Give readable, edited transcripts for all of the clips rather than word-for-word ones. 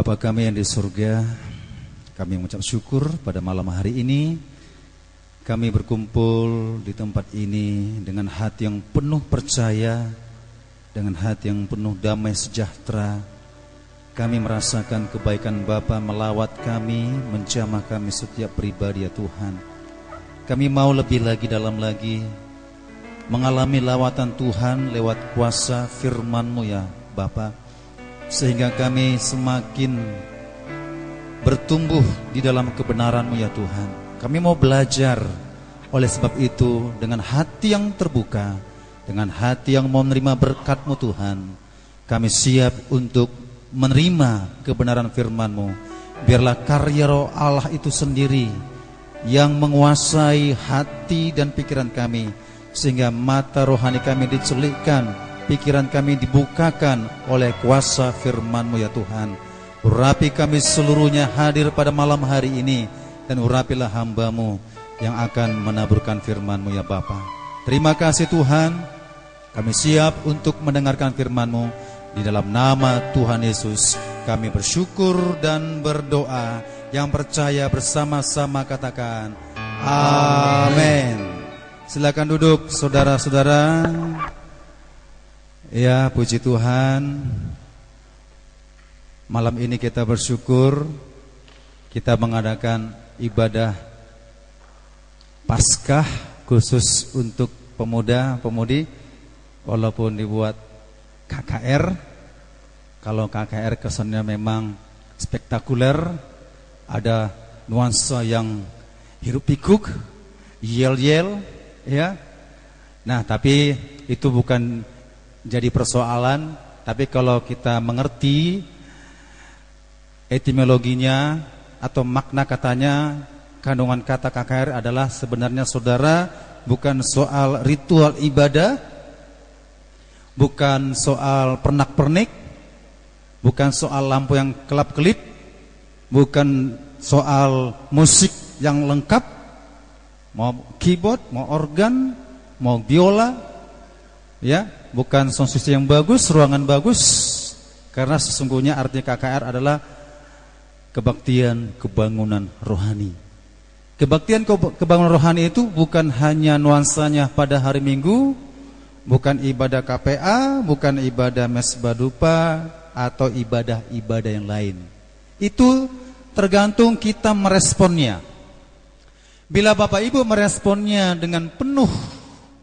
Bapa kami yang di surga, kami mengucap syukur pada malam hari ini. Kami berkumpul di tempat ini dengan hati yang penuh percaya, dengan hati yang penuh damai sejahtera. Kami merasakan kebaikan Bapa melawat kami, menjamah kami setiap pribadi ya Tuhan. Kami mau lebih lagi, dalam lagi mengalami lawatan Tuhan lewat kuasa firman-Mu ya Bapa, sehingga kami semakin bertumbuh di dalam kebenaran-Mu ya Tuhan. Kami mau belajar, oleh sebab itu dengan hati yang terbuka, dengan hati yang mau menerima berkat-Mu Tuhan, kami siap untuk menerima kebenaran firman-Mu. Biarlah karya Roh Allah itu sendiri yang menguasai hati dan pikiran kami, sehingga mata rohani kami dicelikkan, pikiran kami dibukakan oleh kuasa firman-Mu ya Tuhan. Urapi kami seluruhnya hadir pada malam hari ini, dan urapilah hamba-Mu yang akan menaburkan firman-Mu ya Bapa. Terima kasih Tuhan, kami siap untuk mendengarkan firman-Mu. Di dalam nama Tuhan Yesus kami bersyukur dan berdoa. Yang percaya bersama-sama katakan amin. Silakan duduk saudara-saudara. Ya, puji Tuhan. Malam ini kita bersyukur kita mengadakan ibadah Paskah khusus untuk pemuda-pemudi, walaupun dibuat KKR. Kalau KKR kesannya memang spektakuler, ada nuansa yang hiruk pikuk, yel-yel, ya. Nah, tapi itu bukan jadi persoalan. Tapi kalau kita mengerti etimologinya atau makna katanya, kandungan kata KKR adalah sebenarnya saudara bukan soal ritual ibadah, bukan soal pernak-pernik, bukan soal lampu yang kelap-kelip, bukan soal musik yang lengkap, mau keyboard, mau organ, mau biola, ya, bukan sound system yang bagus, ruangan bagus. Karena sesungguhnya arti KKR adalah kebaktian kebangunan rohani. Kebaktian kebangunan rohani itu bukan hanya nuansanya pada hari Minggu, bukan ibadah KPA, bukan ibadah mesbah dupa, atau ibadah-ibadah yang lain. Itu tergantung kita meresponnya. Bila Bapak Ibu meresponnya dengan penuh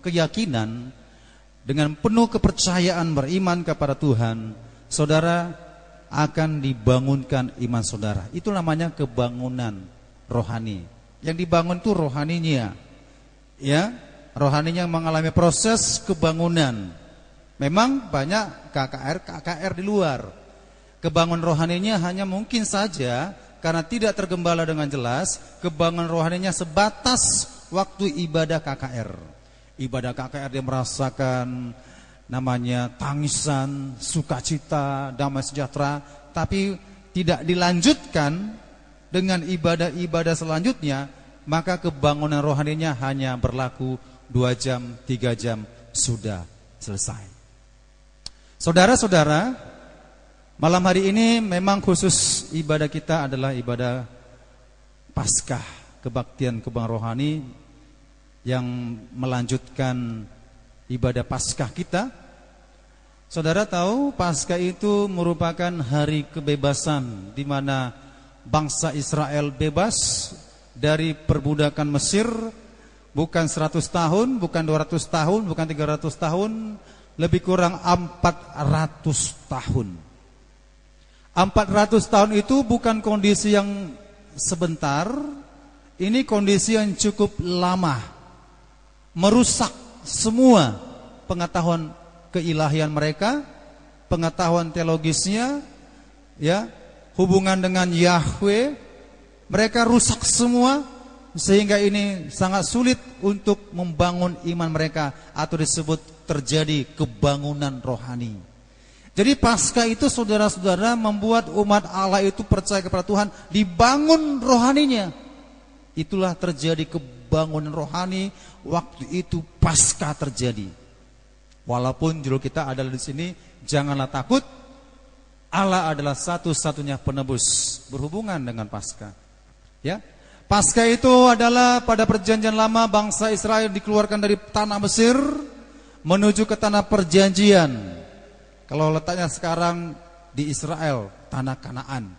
keyakinan, dengan penuh kepercayaan beriman kepada Tuhan, saudara akan dibangunkan iman saudara. Itu namanya kebangunan rohani. Yang dibangun itu rohaninya, ya, rohaninya mengalami proses kebangunan. Memang banyak KKR di luar. Kebangunan rohaninya hanya mungkin saja karena tidak tergembala dengan jelas. Kebangunan rohaninya sebatas waktu ibadah KKR. Ibadah KKR dia merasakan namanya tangisan, sukacita, damai sejahtera, tapi tidak dilanjutkan dengan ibadah-ibadah selanjutnya, maka kebangunan rohaninya hanya berlaku 2 jam, 3 jam, sudah selesai. Saudara-saudara, malam hari ini memang khusus ibadah kita adalah ibadah Paskah, kebaktian kebangunan rohani yang melanjutkan ibadah Paskah kita. Saudara tahu Paskah itu merupakan hari kebebasan, di mana bangsa Israel bebas dari perbudakan Mesir. Bukan 100 tahun, bukan 200 tahun, bukan 300 tahun, lebih kurang 400 tahun. 400 tahun itu bukan kondisi yang sebentar. Ini kondisi yang cukup lama, merusak semua pengetahuan keilahian mereka, pengetahuan teologisnya, ya, hubungan dengan Yahweh. Mereka rusak semua, sehingga ini sangat sulit untuk membangun iman mereka, atau disebut terjadi kebangunan rohani. Jadi Paskah itu saudara-saudara membuat umat Allah itu percaya kepada Tuhan, dibangun rohaninya. Itulah terjadi kebangunan rohani. Waktu itu Paskah terjadi. Walaupun judul kita adalah di sini, janganlah takut, Allah adalah satu-satunya penebus berhubungan dengan Paskah. Ya. Paskah itu adalah pada perjanjian lama bangsa Israel dikeluarkan dari tanah Mesir menuju ke tanah perjanjian. Kalau letaknya sekarang di Israel, tanah Kanaan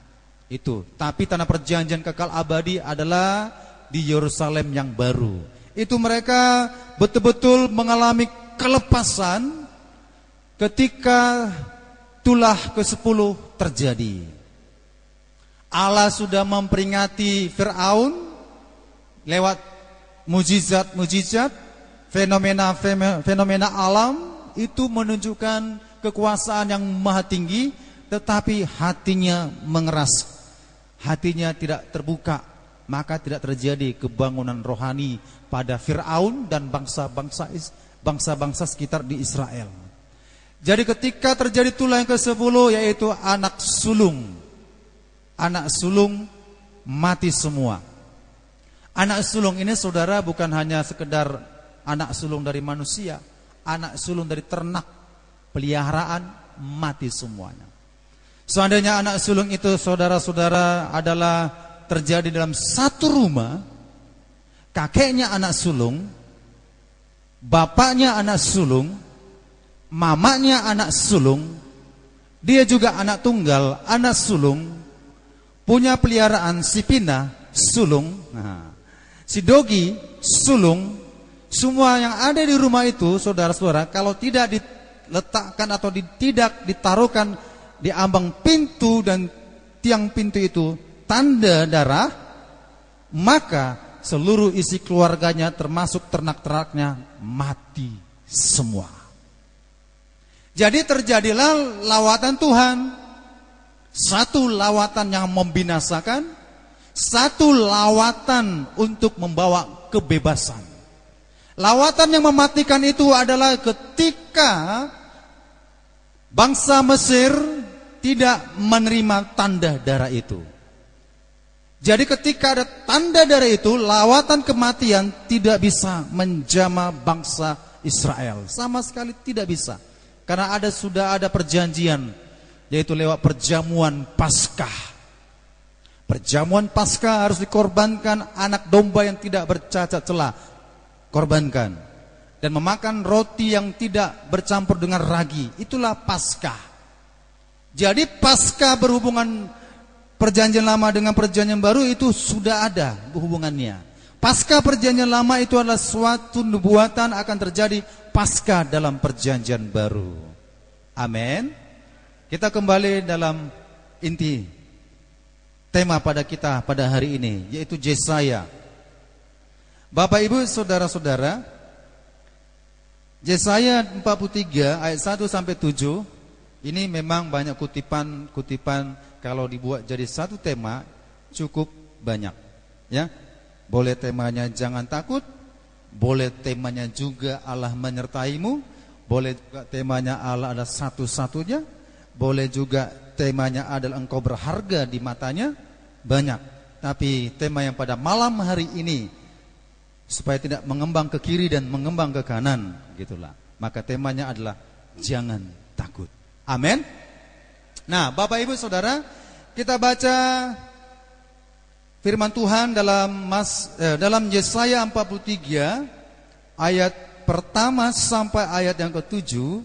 itu. Tapi tanah perjanjian kekal abadi adalah di Yerusalem yang baru. Itu mereka betul-betul mengalami kelepasan ketika tulah ke-10 terjadi. Allah sudah memperingati Fir'aun lewat mujizat-mujizat, fenomena alam itu menunjukkan kekuasaan yang maha tinggi, tetapi hatinya mengeras, hatinya tidak terbuka, maka tidak terjadi kebangunan rohani pada Fir'aun dan bangsa-bangsa sekitar di Israel. Jadi ketika terjadi tulah yang ke-10 yaitu anak sulung mati semua. Anak sulung ini saudara bukan hanya sekedar anak sulung dari manusia, anak sulung dari ternak, peliharaan, mati semuanya. Seandainya anak sulung itu saudara-saudara adalah terjadi dalam satu rumah, kakeknya anak sulung, bapaknya anak sulung, mamanya anak sulung, dia juga anak tunggal, anak sulung, punya peliharaan si Pina, sulung, si Dogi, sulung, semua yang ada di rumah itu, saudara-saudara, kalau tidak diletakkan atau tidak ditaruhkan di ambang pintu dan tiang pintu itu tanda darah, maka seluruh isi keluarganya termasuk ternak-ternaknya mati semua. Jadi terjadilah lawatan Tuhan. Satu lawatan yang membinasakan, satu lawatan untuk membawa kebebasan. Lawatan yang mematikan itu adalah ketika bangsa Mesir tidak menerima tanda darah itu. Jadi ketika ada tanda darah itu, lawatan kematian tidak bisa menjamah bangsa Israel. Sama sekali tidak bisa. Karena sudah ada perjanjian, yaitu lewat perjamuan Paskah. Perjamuan Paskah harus dikorbankan anak domba yang tidak bercacat celah, korbankan. Dan memakan roti yang tidak bercampur dengan ragi, itulah Paskah. Jadi Paskah berhubungan perjanjian lama dengan perjanjian baru itu sudah ada hubungannya. Paskah perjanjian lama itu adalah suatu nubuatan akan terjadi Paskah dalam perjanjian baru. Amin. Kita kembali dalam inti tema pada kita pada hari ini, yaitu Yesaya. Bapak Ibu saudara-saudara, Yesaya 43 ayat 1 sampai 7 ini memang banyak kutipan kalau dibuat jadi satu tema cukup banyak, ya. Boleh temanya jangan takut, boleh temanya juga Allah menyertaimu, boleh juga temanya Allah adalah satu-satunya, boleh juga temanya adalah engkau berharga di matanya, banyak. Tapi tema yang pada malam hari ini supaya tidak mengembang ke kiri dan mengembang ke kanan, gitulah. Maka temanya adalah jangan takut. Amin. Nah, Bapak Ibu Saudara, kita baca firman Tuhan dalam Yesaya 43 ayat pertama sampai ayat yang ke-7.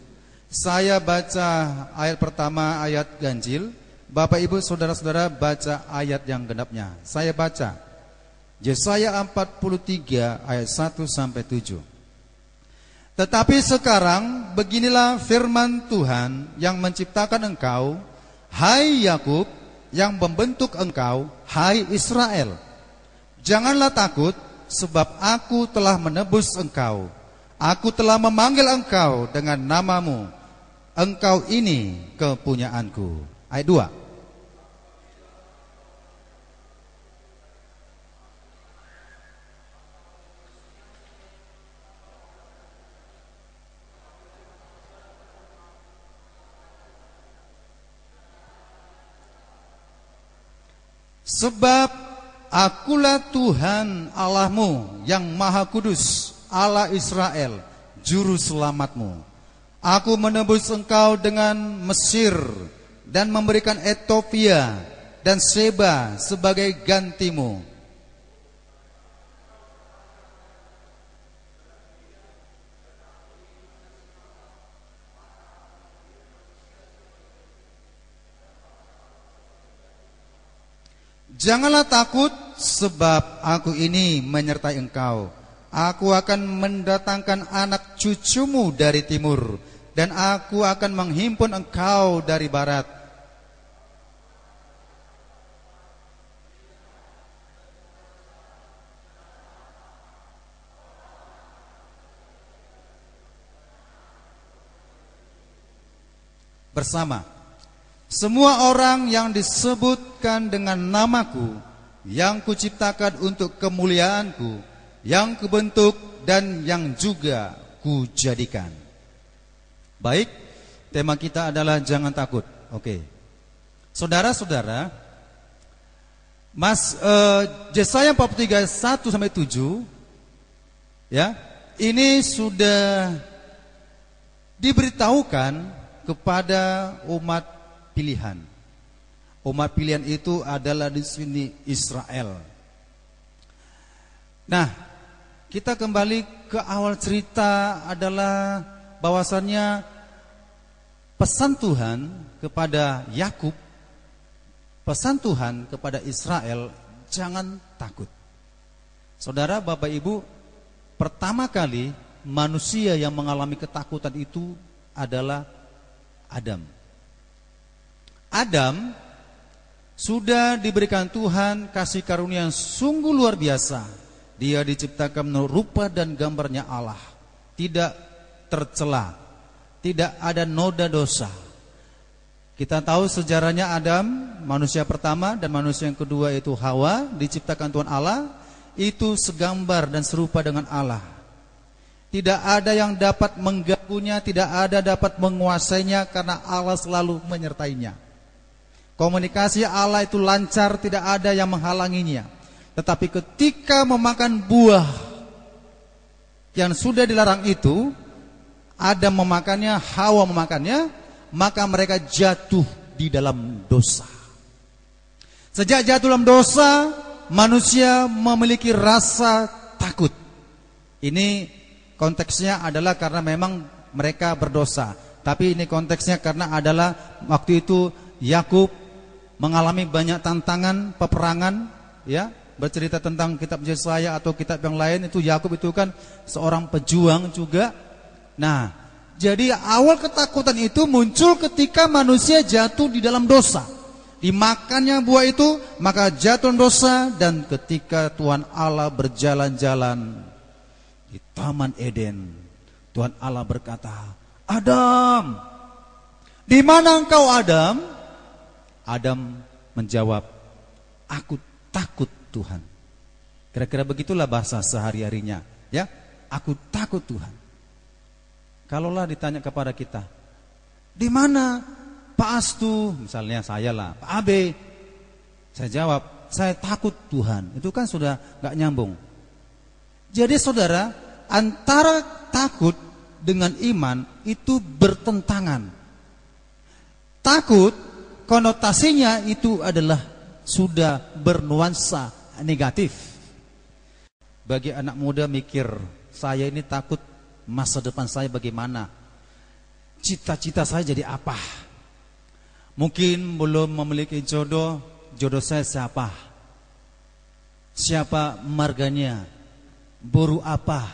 Saya baca ayat pertama ayat ganjil, Bapak Ibu Saudara-saudara baca ayat yang genapnya. Saya baca Yesaya 43 ayat 1 sampai 7. Tetapi sekarang beginilah firman Tuhan yang menciptakan engkau, hai Yakub, yang membentuk engkau, hai Israel. Janganlah takut, sebab aku telah menebus engkau. Aku telah memanggil engkau dengan namamu. Engkau ini kepunyaanku. Ayat 2. Sebab akulah Tuhan Allahmu yang Maha Kudus, Allah Israel, juru selamatmu. Aku menebus engkau dengan Mesir, dan memberikan Ethiopia dan Seba sebagai gantimu. Janganlah takut, sebab aku ini menyertai engkau. Aku akan mendatangkan anak cucumu dari timur, dan aku akan menghimpun engkau dari barat. Bersama semua orang yang disebutkan dengan namaku, yang kuciptakan untuk kemuliaanku, yang kubentuk dan yang juga kujadikan. Baik, tema kita adalah jangan takut. Oke. Saudara-saudara, Yesaya 43 1 sampai 7 ya, ini sudah diberitahukan kepada umat pilihan. Umat pilihan itu adalah di sini Israel. Nah, kita kembali ke awal cerita adalah bahwasannya pesan Tuhan kepada Yakub, pesan Tuhan kepada Israel, jangan takut. Saudara, Bapak Ibu, pertama kali manusia yang mengalami ketakutan itu adalah Adam. Adam sudah diberikan Tuhan kasih karunia yang sungguh luar biasa. Dia diciptakan menurut rupa dan gambarnya Allah, tidak tercela, tidak ada noda dosa. Kita tahu sejarahnya Adam, manusia pertama, dan manusia yang kedua itu Hawa, diciptakan Tuhan Allah, itu segambar dan serupa dengan Allah. Tidak ada yang dapat mengganggunya, tidak ada dapat menguasainya, karena Allah selalu menyertainya. Komunikasi Allah itu lancar, tidak ada yang menghalanginya. Tetapi ketika memakan buah yang sudah dilarang itu, Adam memakannya, Hawa memakannya, maka mereka jatuh di dalam dosa. Sejak jatuh dalam dosa, manusia memiliki rasa takut. Ini konteksnya adalah karena memang mereka berdosa. Tapi ini konteksnya karena adalah waktu itu Yakub mengalami banyak tantangan, peperangan, ya. Bercerita tentang kitab Yesaya atau kitab yang lain, itu Yakub itu kan seorang pejuang juga. Nah, jadi awal ketakutan itu muncul ketika manusia jatuh di dalam dosa. Dimakannya buah itu, maka jatuh dosa. Dan ketika Tuhan Allah berjalan-jalan di Taman Eden, Tuhan Allah berkata, Adam, di mana engkau Adam? Adam menjawab, aku takut Tuhan. Kira-kira begitulah bahasa sehari-harinya, ya. Aku takut Tuhan. Kalaulah ditanya kepada kita, di mana Pak Astu, misalnya saya lah, Pak Abe, saya jawab, saya takut Tuhan. Itu kan sudah gak nyambung. Jadi saudara, antara takut dengan iman itu bertentangan. Takut konotasinya itu adalah sudah bernuansa negatif. Bagi anak muda mikir, saya ini takut masa depan saya bagaimana, cita-cita saya jadi apa. Mungkin belum memiliki jodoh, jodoh saya siapa, siapa marganya, buru apa,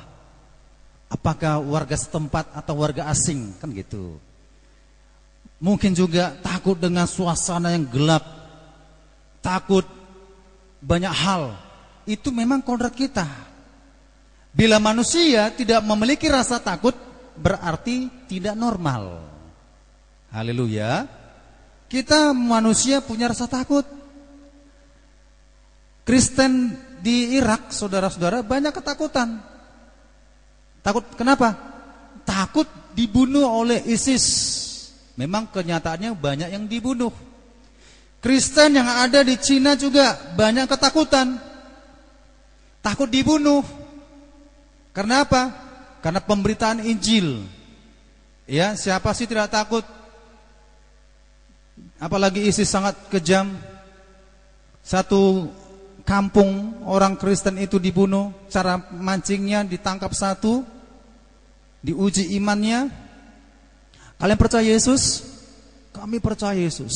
apakah warga setempat atau warga asing, kan gitu. Mungkin juga takut dengan suasana yang gelap, takut banyak hal. Itu memang kodrat kita. Bila manusia tidak memiliki rasa takut, berarti tidak normal. Haleluya. Kita manusia punya rasa takut. Kristen di Irak, saudara-saudara, banyak ketakutan. Takut kenapa? Takut dibunuh oleh ISIS. Memang kenyataannya banyak yang dibunuh. Kristen yang ada di Cina juga banyak ketakutan. Takut dibunuh. Karena apa? Karena pemberitaan Injil. Ya, siapa sih tidak takut? Apalagi ISIS sangat kejam. Satu kampung orang Kristen itu dibunuh. Cara mancingnya ditangkap satu, diuji imannya. Kalian percaya Yesus? Kami percaya Yesus.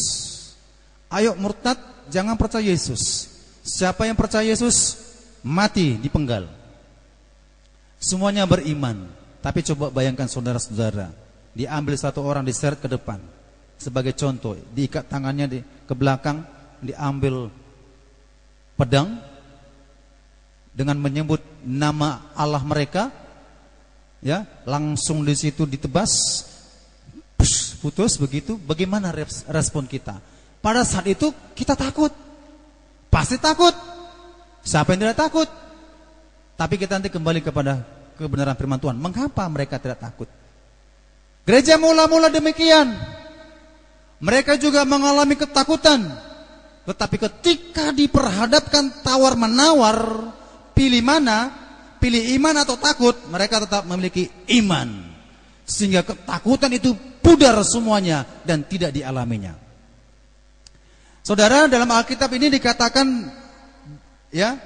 Ayo murtad, jangan percaya Yesus. Siapa yang percaya Yesus mati dipenggal. Semuanya beriman. Tapi coba bayangkan saudara-saudara, diambil satu orang diseret ke depan sebagai contoh, diikat tangannya ke belakang, diambil pedang dengan menyebut nama Allah mereka, ya, langsung di situ ditebas, putus begitu. Bagaimana respon kita? Pada saat itu kita takut, pasti takut. Siapa yang tidak takut? Tapi kita nanti kembali kepada kebenaran firman Tuhan. Mengapa mereka tidak takut? Gereja mula-mula demikian. Mereka juga mengalami ketakutan. Tetapi ketika diperhadapkan tawar-menawar, pilih mana? Pilih iman atau takut? Mereka tetap memiliki iman. Sehingga ketakutan itu pudar semuanya dan tidak dialaminya. Saudara, dalam Alkitab ini dikatakan, ya,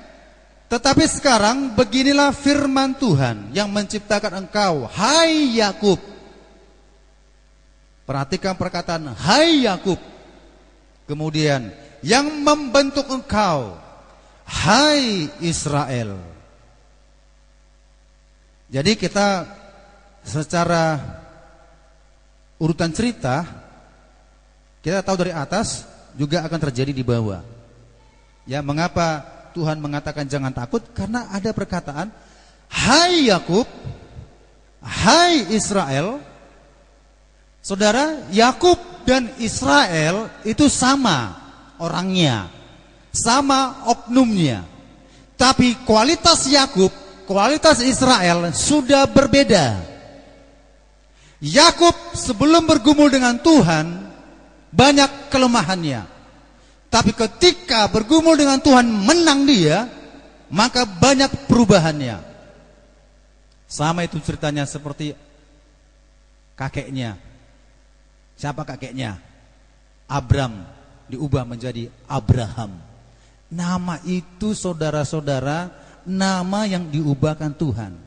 tetapi sekarang beginilah firman Tuhan yang menciptakan engkau, hai Yakub. Perhatikan perkataan hai Yakub. Kemudian yang membentuk engkau, hai Israel. Jadi kita secara urutan cerita, kita tahu dari atas juga akan terjadi di bawah. Ya, mengapa Tuhan mengatakan jangan takut? Karena ada perkataan hai Yakub, hai Israel. Saudara, Yakub dan Israel itu sama orangnya, sama oknumnya. Tapi kualitas Yakub, kualitas Israel sudah berbeda. Yakub sebelum bergumul dengan Tuhan banyak kelemahannya. Tapi ketika bergumul dengan Tuhan menang dia, maka banyak perubahannya. Sama itu ceritanya seperti kakeknya. Siapa kakeknya? Abram diubah menjadi Abraham. Nama itu saudara-saudara, nama yang diubahkan Tuhan.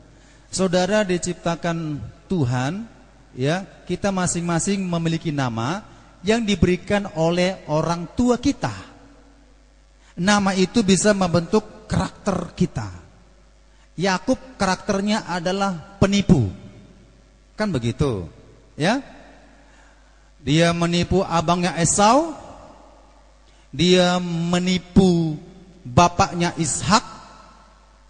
Saudara diciptakan Tuhan, ya, kita masing-masing memiliki nama yang diberikan oleh orang tua kita. Nama itu bisa membentuk karakter kita. Yakub karakternya adalah penipu. Kan begitu, ya? Dia menipu abangnya Esau. Dia menipu bapaknya Ishak.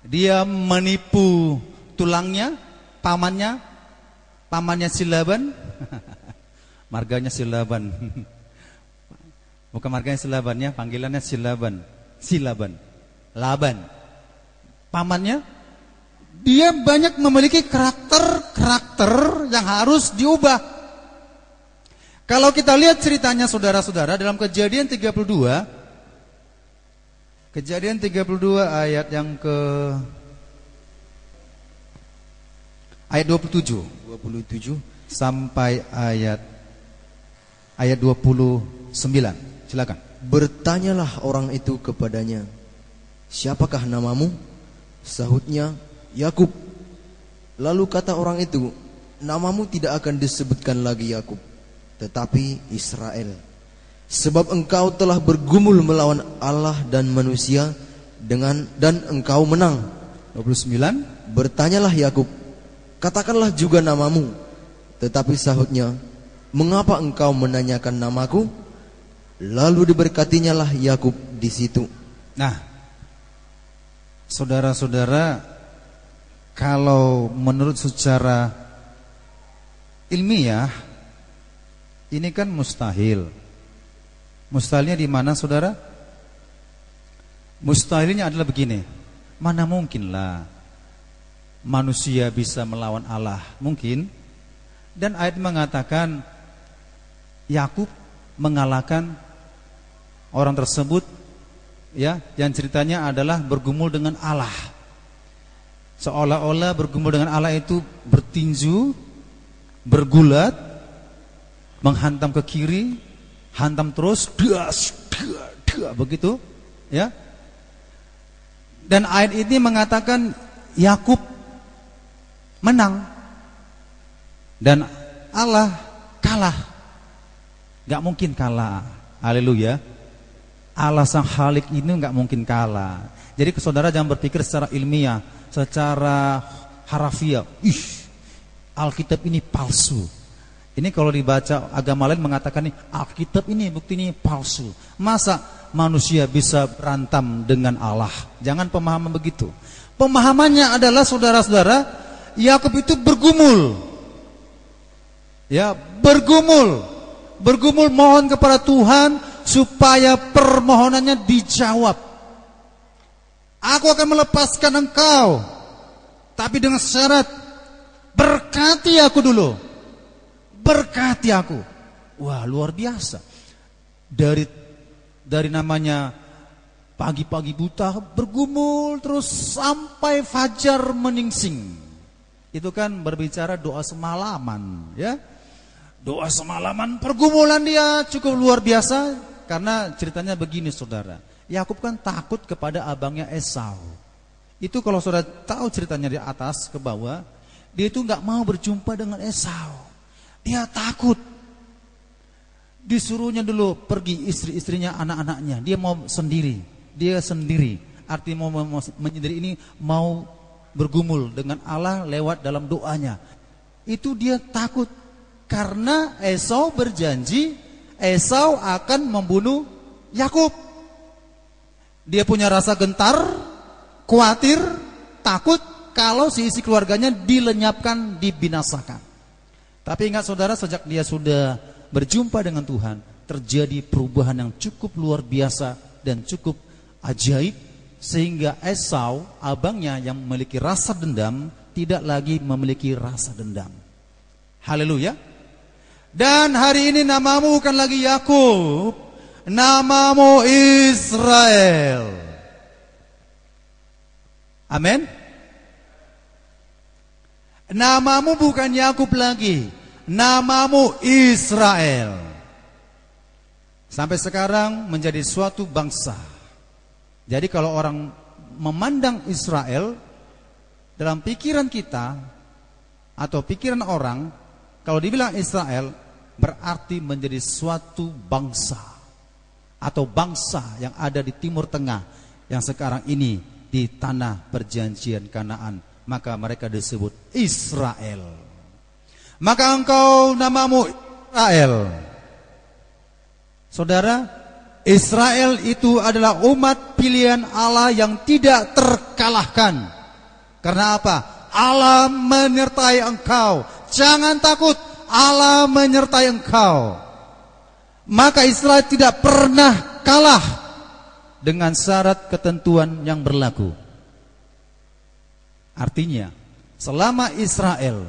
Dia menipu tulangnya, pamannya si Laban. Marganya si Laban. Bukan marganya si Laban, ya, panggilannya si Laban. Laban. Pamannya, dia banyak memiliki karakter yang harus diubah. Kalau kita lihat ceritanya saudara-saudara dalam Kejadian 32 ayat yang ke ayat 27 sampai ayat 29. Silakan. Bertanyalah orang itu kepadanya, siapakah namamu? Sahutnya, Yakub. Lalu kata orang itu, namamu tidak akan disebutkan lagi Yakub, tetapi Israel. Sebab engkau telah bergumul melawan Allah dan manusia dan engkau menang. 29. Bertanyalah Yakub, katakanlah juga namamu. Tetapi sahutnya, mengapa engkau menanyakan namaku? Lalu diberkatinya lah Yakub di situ. Nah, saudara-saudara, kalau menurut secara ilmiah ini kan mustahil. Mustahilnya di mana, saudara? Mustahilnya adalah begini. Mana mungkinlah manusia bisa melawan Allah? Mungkin. Dan ayat mengatakan Yakub mengalahkan orang tersebut, ya, yang ceritanya adalah bergumul dengan Allah. Seolah-olah bergumul dengan Allah itu bertinju, bergulat, menghantam ke kiri, hantam terus, das, begitu, ya. Dan ayat ini mengatakan Yakub menang dan Allah kalah. Gak mungkin kalah. Haleluya. Allah sang Khalik ini gak mungkin kalah. Jadi saudara jangan berpikir secara ilmiah, secara harafiah. Alkitab ini palsu. Ini kalau dibaca agama lain mengatakan nih, Alkitab ini bukti ini palsu. Masa manusia bisa berantem dengan Allah? Jangan pemahaman begitu. Pemahamannya adalah saudara-saudara, Yakub itu bergumul. Ya, bergumul mohon kepada Tuhan supaya permohonannya dijawab. Aku akan melepaskan engkau, tapi dengan syarat berkati aku dulu. Berkati aku. Wah, luar biasa. Dari namanya pagi-pagi buta bergumul terus sampai fajar menyingsing. Itu kan berbicara doa semalaman, ya. Doa semalaman, pergumulan dia cukup luar biasa. Karena ceritanya begini saudara, Yakub kan takut kepada abangnya Esau. Itu kalau saudara tahu ceritanya di atas ke bawah, dia itu gak mau berjumpa dengan Esau. Dia takut. Disuruhnya dulu pergi istri-istrinya, anak-anaknya. Dia mau sendiri. Dia sendiri. Artinya mau menyendiri ini mau bergumul dengan Allah lewat dalam doanya. Itu dia takut. Karena Esau berjanji Esau akan membunuh Yakub. Dia punya rasa gentar, khawatir, takut kalau seisi keluarganya dilenyapkan, dibinasakan. Tapi ingat saudara, sejak dia sudah berjumpa dengan Tuhan, terjadi perubahan yang cukup luar biasa dan cukup ajaib, sehingga Esau, abangnya yang memiliki rasa dendam, tidak lagi memiliki rasa dendam. Haleluya. Dan hari ini namamu bukan lagi Yakub, namamu Israel. Amin. Namamu bukan Yakub lagi, namamu Israel. Sampai sekarang menjadi suatu bangsa. Jadi kalau orang memandang Israel, dalam pikiran kita atau pikiran orang, kalau dibilang Israel berarti menjadi suatu bangsa atau bangsa yang ada di Timur Tengah yang sekarang ini di tanah perjanjian Kanaan, maka mereka disebut Israel. Maka engkau namamu Israel. Saudara, Israel itu adalah umat pilihan Allah yang tidak terkalahkan. Karena apa? Allah menyertai engkau. Jangan takut, Allah menyertai engkau. Maka Israel tidak pernah kalah dengan syarat ketentuan yang berlaku. Artinya, selama Israel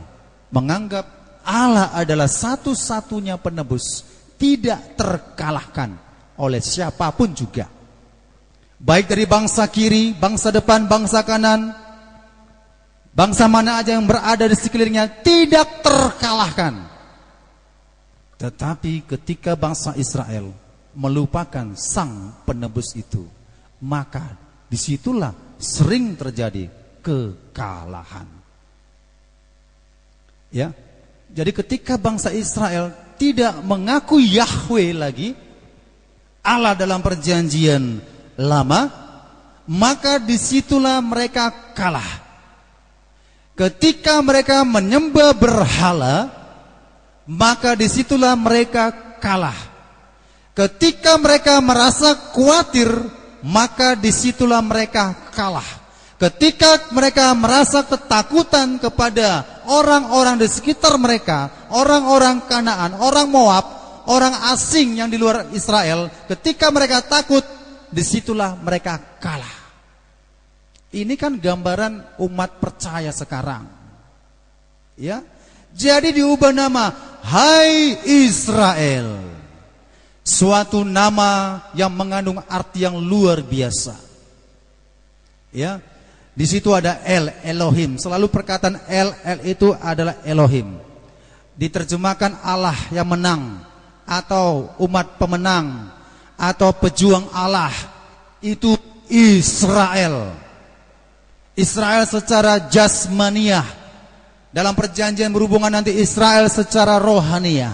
menganggap Allah adalah satu-satunya penebus, tidak terkalahkan oleh siapapun juga. Baik dari bangsa kiri, bangsa depan, bangsa kanan, bangsa mana aja yang berada di sekelilingnya tidak terkalahkan. Tetapi ketika bangsa Israel melupakan sang penebus itu, maka disitulah sering terjadi kekalahan. Ya, jadi ketika bangsa Israel tidak mengaku Yahweh lagi, Allah dalam perjanjian lama, maka disitulah mereka kalah. Ketika mereka menyembah berhala, maka disitulah mereka kalah. Ketika mereka merasa khawatir, maka disitulah mereka kalah. Ketika mereka merasa ketakutan kepada orang-orang di sekitar mereka, orang-orang Kanaan, orang Moab, orang asing yang di luar Israel, ketika mereka takut, disitulah mereka kalah. Ini kan gambaran umat percaya sekarang. Ya. Jadi diubah nama, Hai Israel. Suatu nama yang mengandung arti yang luar biasa. Ya. Di situ ada Elohim. Selalu perkataan El itu adalah Elohim. Diterjemahkan Allah yang menang atau umat pemenang atau pejuang Allah, itu Israel. Israel secara jasmaniah. Dalam perjanjian berhubungan nanti Israel secara rohaniah.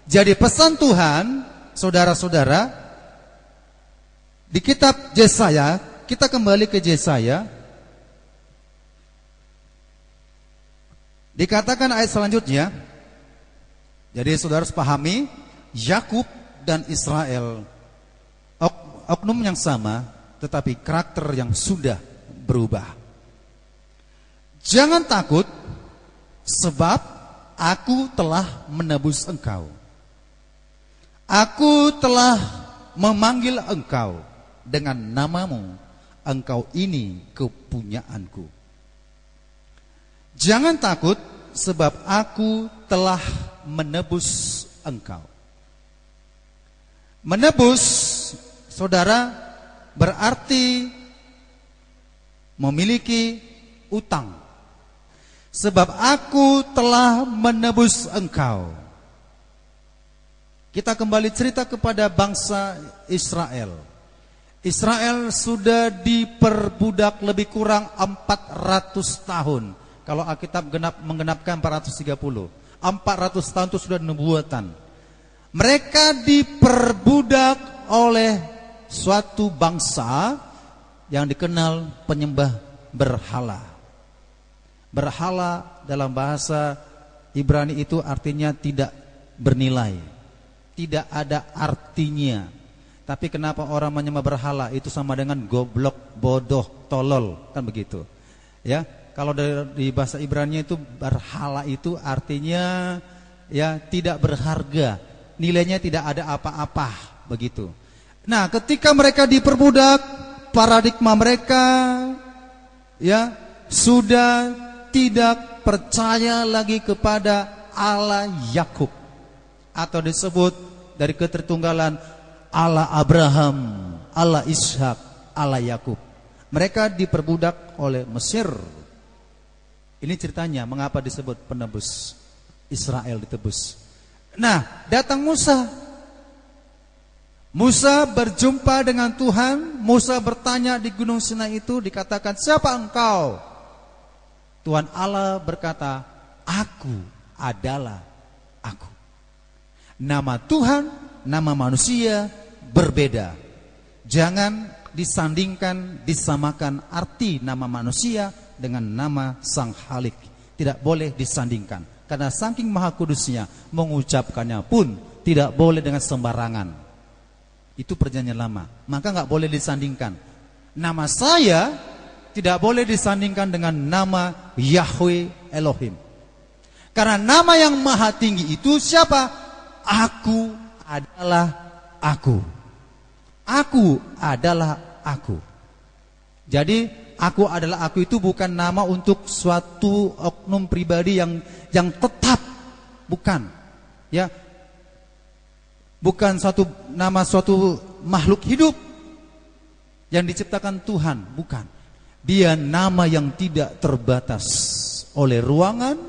Jadi pesan Tuhan, saudara-saudara, di kitab Yesaya, kita kembali ke Yesaya. Dikatakan ayat selanjutnya. Jadi saudara harus pahami, Yakub dan Israel oknum yang sama, tetapi karakter yang sudah berubah. Jangan takut, sebab aku telah menebus engkau. Aku telah memanggil engkau dengan namamu. Engkau ini kepunyaanku. Jangan takut, sebab aku telah menebus engkau. Menebus, saudara, berarti memiliki utang. Sebab aku telah menebus engkau. Kita kembali cerita kepada bangsa Israel. Israel sudah diperbudak lebih kurang 400 tahun. Kalau Alkitab menggenapkan 430. 400 tahun itu sudah nubuatan. Mereka diperbudak oleh suatu bangsa yang dikenal penyembah berhala. Berhala dalam bahasa Ibrani itu artinya tidak bernilai, tidak ada artinya. Tapi kenapa orang menyembah berhala? Itu sama dengan goblok, bodoh, tolol, kan begitu. Ya, kalau di bahasa Ibrani itu berhala itu artinya ya tidak berharga, nilainya tidak ada apa-apa, begitu. Nah, ketika mereka diperbudak, paradigma mereka ya sudah tidak percaya lagi kepada Allah Yakub, atau disebut dari ketertunggalan Allah Abraham, Allah Ishak, Allah Yakub. Mereka diperbudak oleh Mesir. Ini ceritanya mengapa disebut penebus. Israel ditebus. Nah, datang Musa. Musa berjumpa dengan Tuhan. Musa bertanya di Gunung Sinai itu, dikatakan, siapa engkau? Tuhan Allah berkata, aku adalah aku. Nama Tuhan, nama manusia berbeda. Jangan disandingkan, disamakan arti nama manusia dengan nama Sang Halik. Tidak boleh disandingkan. Karena saking maha kudusnya, mengucapkannya pun tidak boleh dengan sembarangan. Itu perjanjian lama. Maka nggak boleh disandingkan. Nama saya tidak boleh disandingkan dengan nama Yahweh Elohim. Karena nama yang maha tinggi itu siapa? Aku adalah aku. Aku adalah aku. Jadi aku adalah aku itu bukan nama untuk suatu oknum pribadi yang tetap, bukan. Ya. Bukan suatu nama suatu makhluk hidup yang diciptakan Tuhan, bukan. Dia nama yang tidak terbatas oleh ruangan,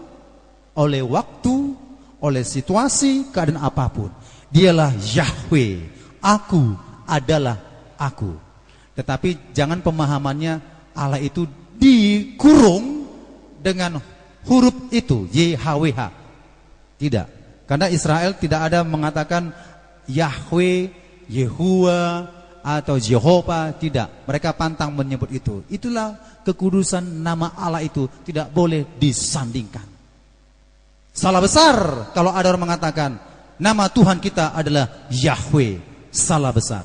oleh waktu, oleh situasi, keadaan apapun. Dialah Yahweh. Aku adalah aku. Tetapi jangan pemahamannya Allah itu dikurung dengan huruf itu YHWH. Tidak. Karena Israel tidak ada mengatakan Yahweh, Yehuwa atau Jehovah, tidak. Mereka pantang menyebut itu. Itulah kekudusan nama Allah itu, tidak boleh disandingkan. Salah besar kalau ada orang mengatakan nama Tuhan kita adalah Yahweh. Salah besar.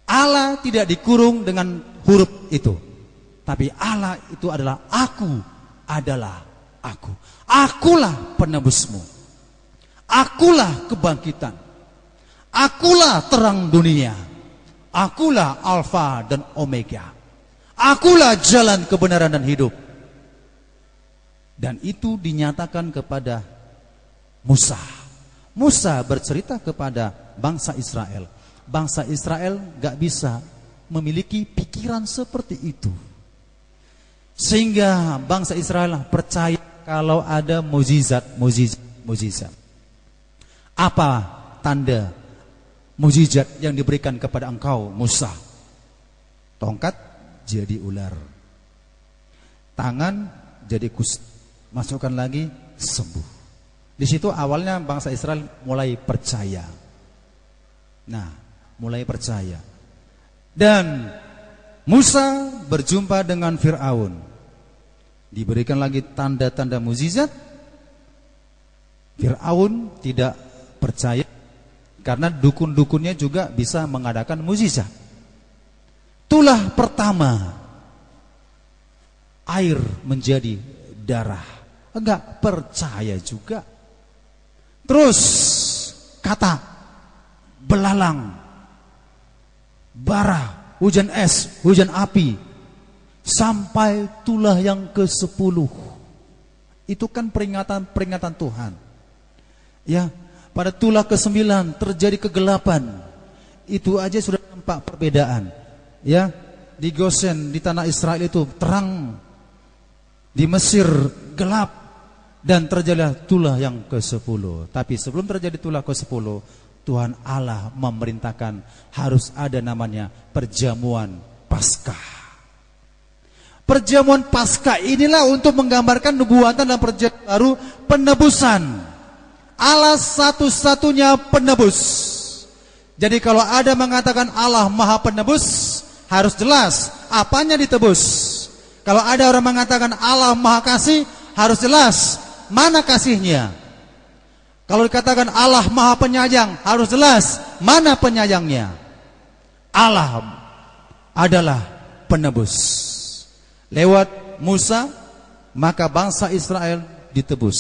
Allah tidak dikurung dengan huruf itu. Tapi Allah itu adalah aku adalah aku. Akulah penebusmu. Akulah kebangkitan. Akulah terang dunia. Akulah Alfa dan Omega. Akulah jalan kebenaran dan hidup. Dan itu dinyatakan kepada Musa. Musa bercerita kepada bangsa Israel. Bangsa Israel gak bisa memiliki pikiran seperti itu. Sehingga bangsa Israel percaya kalau ada mukjizat. Apa tanda mukjizat yang diberikan kepada engkau Musa? Tongkat jadi ular, tangan jadi kusta, masukkan lagi sembuh. Di situ awalnya bangsa Israel mulai percaya. Nah, mulai percaya. Dan Musa berjumpa dengan Fir'aun. Diberikan lagi tanda-tanda mukjizat. Fir'aun tidak percaya karena dukun-dukunnya juga bisa mengadakan mukjizat. Itulah pertama, air menjadi darah. Enggak percaya juga. Terus kata belalang, bara, hujan es, hujan api, sampai tulah yang ke-10. Itu kan peringatan Tuhan. Ya, pada tulah ke-9 terjadi kegelapan. Itu aja sudah nampak perbedaan. Ya, di Gosen, di tanah Israel itu terang, di Mesir gelap, dan terjadilah tulah yang ke-10. Tapi sebelum terjadi tulah ke-10, Tuhan Allah memerintahkan harus ada namanya perjamuan Paskah. Perjamuan Paskah inilah untuk menggambarkan nubuatan dan perjanjian baru, penebusan. Allah satu-satunya penebus. Jadi kalau ada mengatakan Allah Maha Penebus, harus jelas apanya ditebus. Kalau ada orang mengatakan Allah Maha Kasih, harus jelas mana kasihnya. Kalau dikatakan Allah Maha Penyayang, harus jelas mana penyayangnya. Allah adalah penebus. Lewat Musa, maka bangsa Israel ditebus.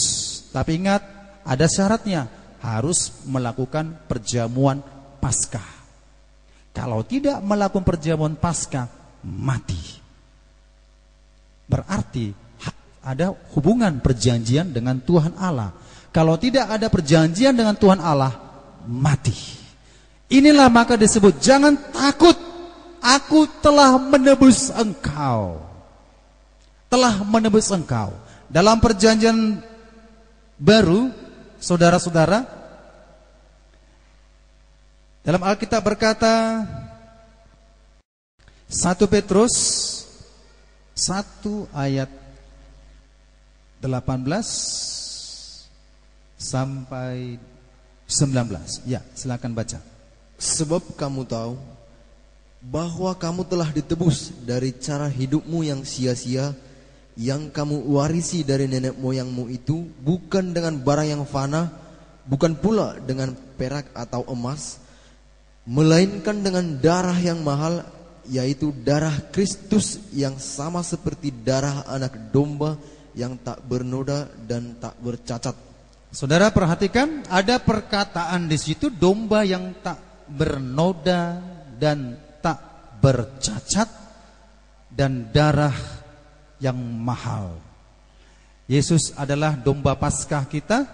Tapi ingat, ada syaratnya, harus melakukan perjamuan Paskah. Kalau tidak melakukan perjamuan Paskah, mati. Berarti ada hubungan perjanjian dengan Tuhan Allah. Kalau tidak ada perjanjian dengan Tuhan Allah, mati. Inilah maka disebut, jangan takut, aku telah menebus engkau. Telah menebus engkau. Dalam perjanjian baru, saudara-saudara, dalam Alkitab berkata 1 Petrus 1 ayat 18 sampai 19. Ya, silakan baca. Sebab kamu tahu bahwa kamu telah ditebus dari cara hidupmu yang sia-sia, yang kamu warisi dari nenek moyangmu itu, bukan dengan barang yang fana, bukan pula dengan perak atau emas, melainkan dengan darah yang mahal, yaitu darah Kristus, yang sama seperti darah anak domba yang tak bernoda dan tak bercacat. Saudara perhatikan, ada perkataan di situ, domba yang tak bernoda dan tak bercacat, dan darah yang mahal. Yesus adalah domba Paskah kita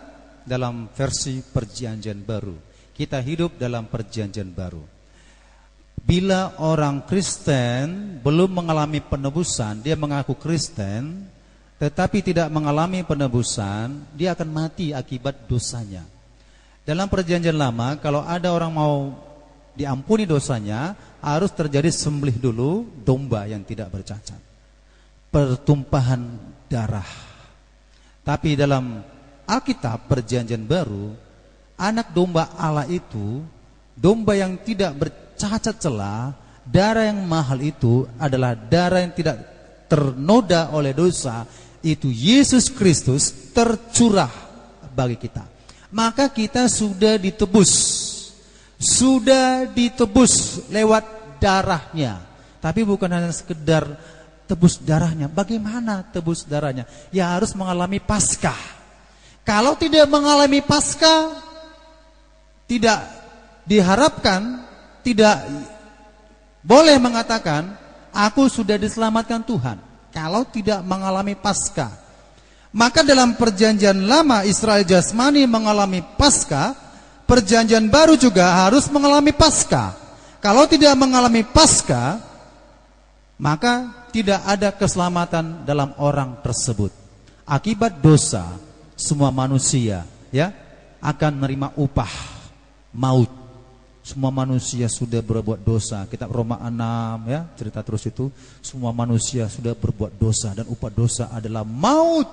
dalam versi perjanjian baru. Kita hidup dalam perjanjian baru. Bila orang Kristen belum mengalami penebusan, dia mengaku Kristen tetapi tidak mengalami penebusan, dia akan mati akibat dosanya. Dalam perjanjian lama, kalau ada orang mau diampuni dosanya, harus terjadi sembelih dulu domba yang tidak bercacat, pertumpahan darah. Tapi dalam Alkitab perjanjian baru, anak domba Allah itu, domba yang tidak bercacat celah, darah yang mahal itu adalah darah yang tidak ternoda oleh dosa. Itu Yesus Kristus tercurah bagi kita. Maka kita sudah ditebus lewat darahnya. Tapi bukan hanya sekedar tebus darahnya. Bagaimana tebus darahnya? Ya harus mengalami Paskah. Kalau tidak mengalami Paskah, tidak diharapkan, tidak boleh mengatakan aku sudah diselamatkan Tuhan. Kalau tidak mengalami Paskah, maka dalam perjanjian lama Israel jasmani mengalami Paskah, perjanjian baru juga harus mengalami Paskah. Kalau tidak mengalami Paskah, maka tidak ada keselamatan dalam orang tersebut. Akibat dosa semua manusia, ya, akan menerima upah maut. Semua manusia sudah berbuat dosa. Kitab Roma 6 ya, cerita terus itu. Semua manusia sudah berbuat dosa dan upah dosa adalah maut.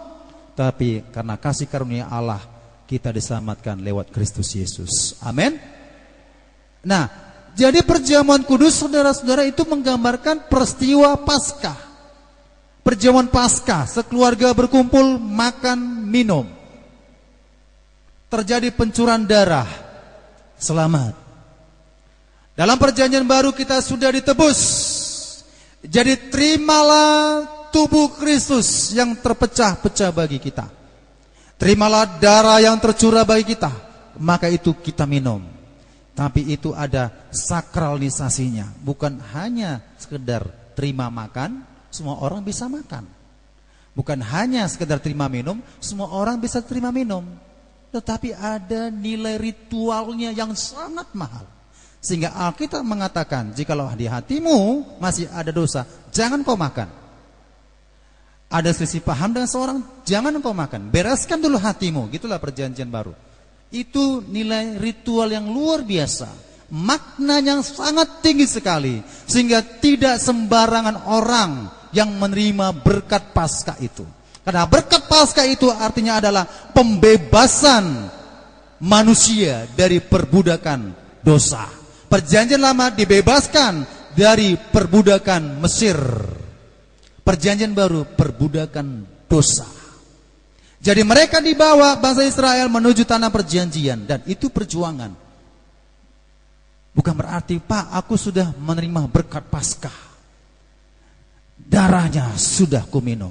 Tapi karena kasih karunia Allah, kita diselamatkan lewat Kristus Yesus. Amin. Nah, jadi perjamuan kudus saudara-saudara itu menggambarkan peristiwa Paskah. Perjamuan Paskah, sekeluarga berkumpul makan minum. Terjadi pencurahan darah. Selamat. Dalam perjanjian baru kita sudah ditebus. Jadi terimalah tubuh Kristus yang terpecah-pecah bagi kita. Terimalah darah yang tercurah bagi kita. Maka itu kita minum. Tapi itu ada sakralisasinya. Bukan hanya sekedar terima makan, semua orang bisa makan. Bukan hanya sekedar terima minum, semua orang bisa terima minum. Tetapi ada nilai ritualnya yang sangat mahal. Sehingga Alkitab mengatakan, jikalau di hatimu masih ada dosa, jangan kau makan. Ada selisih paham dengan seorang, jangan kau makan. Bereskan dulu hatimu, gitulah perjanjian baru. Itu nilai ritual yang luar biasa. Makna yang sangat tinggi sekali. Sehingga tidak sembarangan orang yang menerima berkat Paskah itu. Karena berkat Paskah itu artinya adalah pembebasan manusia dari perbudakan dosa. Perjanjian lama dibebaskan dari perbudakan Mesir. Perjanjian baru perbudakan dosa. Jadi mereka dibawa bangsa Israel menuju tanah perjanjian. Dan itu perjuangan. Bukan berarti, Pak, aku sudah menerima berkat Paskah. Darahnya sudah kuminum,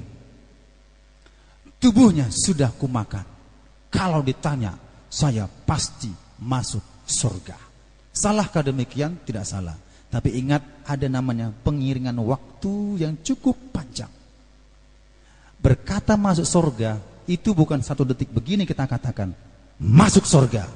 tubuhnya sudah kumakan. Kalau ditanya, saya pasti masuk surga. Salahkah demikian? Tidak salah. Tapi ingat, ada namanya pengiringan waktu yang cukup panjang. Berkata masuk surga, itu bukan 1 detik begini kita katakan, masuk surga.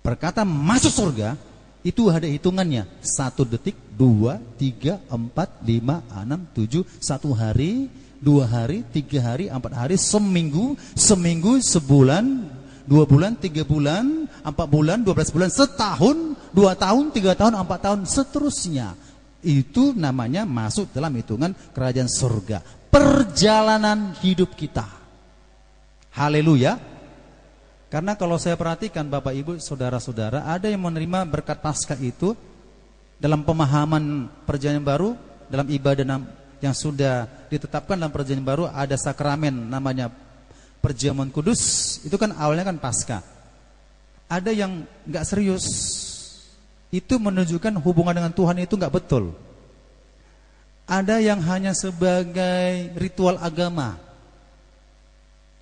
Berkata masuk surga, itu ada hitungannya. 1 detik, 2, 3, 4, 5, 6, 7, 1 hari, 2 hari, 3 hari, 4 hari, seminggu, sebulan, 2 bulan, 3 bulan, 4 bulan, 12 bulan, setahun, 2 tahun, 3 tahun, 4 tahun, seterusnya. Itu namanya masuk dalam hitungan kerajaan surga. Perjalanan hidup kita. Haleluya. Karena kalau saya perhatikan Bapak Ibu Saudara-saudara, ada yang menerima berkat Paskah itu dalam pemahaman perjanjian baru, dalam ibadah yang sudah ditetapkan dalam perjanjian baru, ada sakramen namanya perjamuan kudus. Itu kan awalnya kan Paskah. Ada yang nggak serius. Itu menunjukkan hubungan dengan Tuhan itu nggak betul. Ada yang hanya sebagai ritual agama.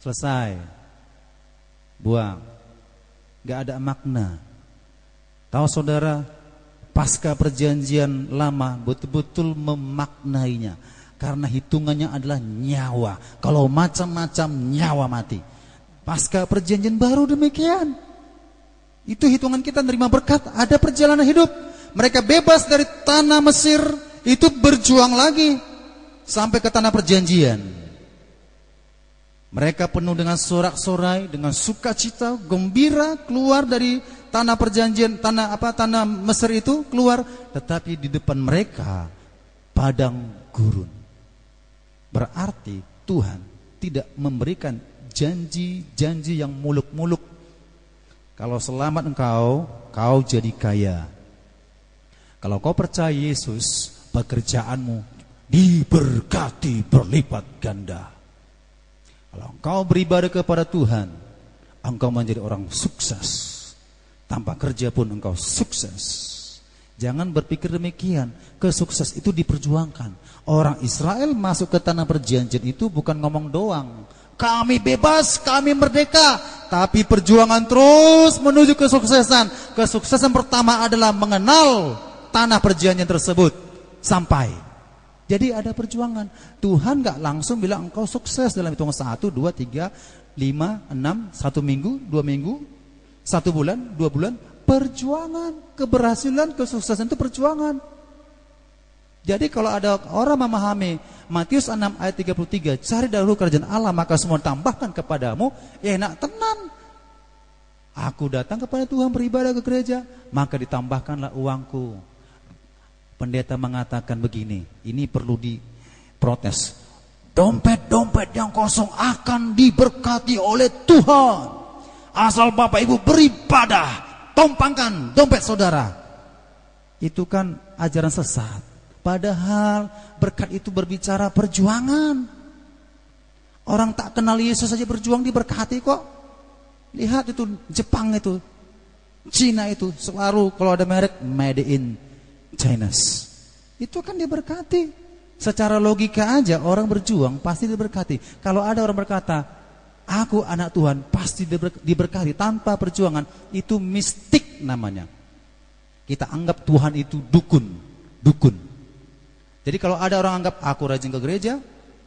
Selesai. Buang. Gak ada makna. Tahu saudara, pasca perjanjian lama betul-betul memaknainya. Karena hitungannya adalah nyawa. Kalau macam-macam nyawa mati. Pasca perjanjian baru demikian. Itu hitungan kita menerima berkat. Ada perjalanan hidup. Mereka bebas dari tanah Mesir. Itu berjuang lagi sampai ke tanah perjanjian. Mereka penuh dengan sorak-sorai, dengan sukacita, gembira keluar dari tanah perjanjian, tanah Mesir itu keluar, tetapi di depan mereka padang gurun. Berarti Tuhan tidak memberikan janji-janji yang muluk-muluk. Kalau selamat engkau, kau jadi kaya. Kalau kau percaya Yesus, pekerjaanmu diberkati berlipat ganda. Kalau engkau beribadah kepada Tuhan, engkau menjadi orang sukses. Tanpa kerja pun engkau sukses. Jangan berpikir demikian. Kesukses itu diperjuangkan. Orang Israel masuk ke tanah perjanjian itu bukan ngomong doang. Kami bebas, kami merdeka. Tapi perjuangan terus menuju kesuksesan. Kesuksesan pertama adalah mengenal tanah perjanjian tersebut. Sampai. Jadi ada perjuangan. Tuhan gak langsung bilang engkau sukses dalam hitungan 1, 2, 3, 5, 6, 1 minggu, 2 minggu, 1 bulan, 2 bulan. Perjuangan, keberhasilan, kesuksesan itu perjuangan. Jadi kalau ada orang memahami Matius 6 ayat 33, cari dahulu kerajaan Allah maka semua tambahkan kepadamu, ya enak tenan. Aku datang kepada Tuhan beribadah ke gereja, maka ditambahkanlah uangku. Pendeta mengatakan begini, ini perlu diprotes. Dompet-dompet yang kosong akan diberkati oleh Tuhan. Asal Bapak Ibu beribadah, tompangkan dompet saudara. Itu kan ajaran sesat. Padahal berkat itu berbicara perjuangan. Orang tak kenal Yesus saja berjuang diberkati kok. Lihat itu Jepang itu, Cina itu selalu kalau ada merek made in China. Itu kan diberkati. Secara logika aja orang berjuang pasti diberkati. Kalau ada orang berkata, aku anak Tuhan, pasti diberkati tanpa perjuangan, itu mistik namanya. Kita anggap Tuhan itu dukun. Jadi kalau ada orang anggap aku rajin ke gereja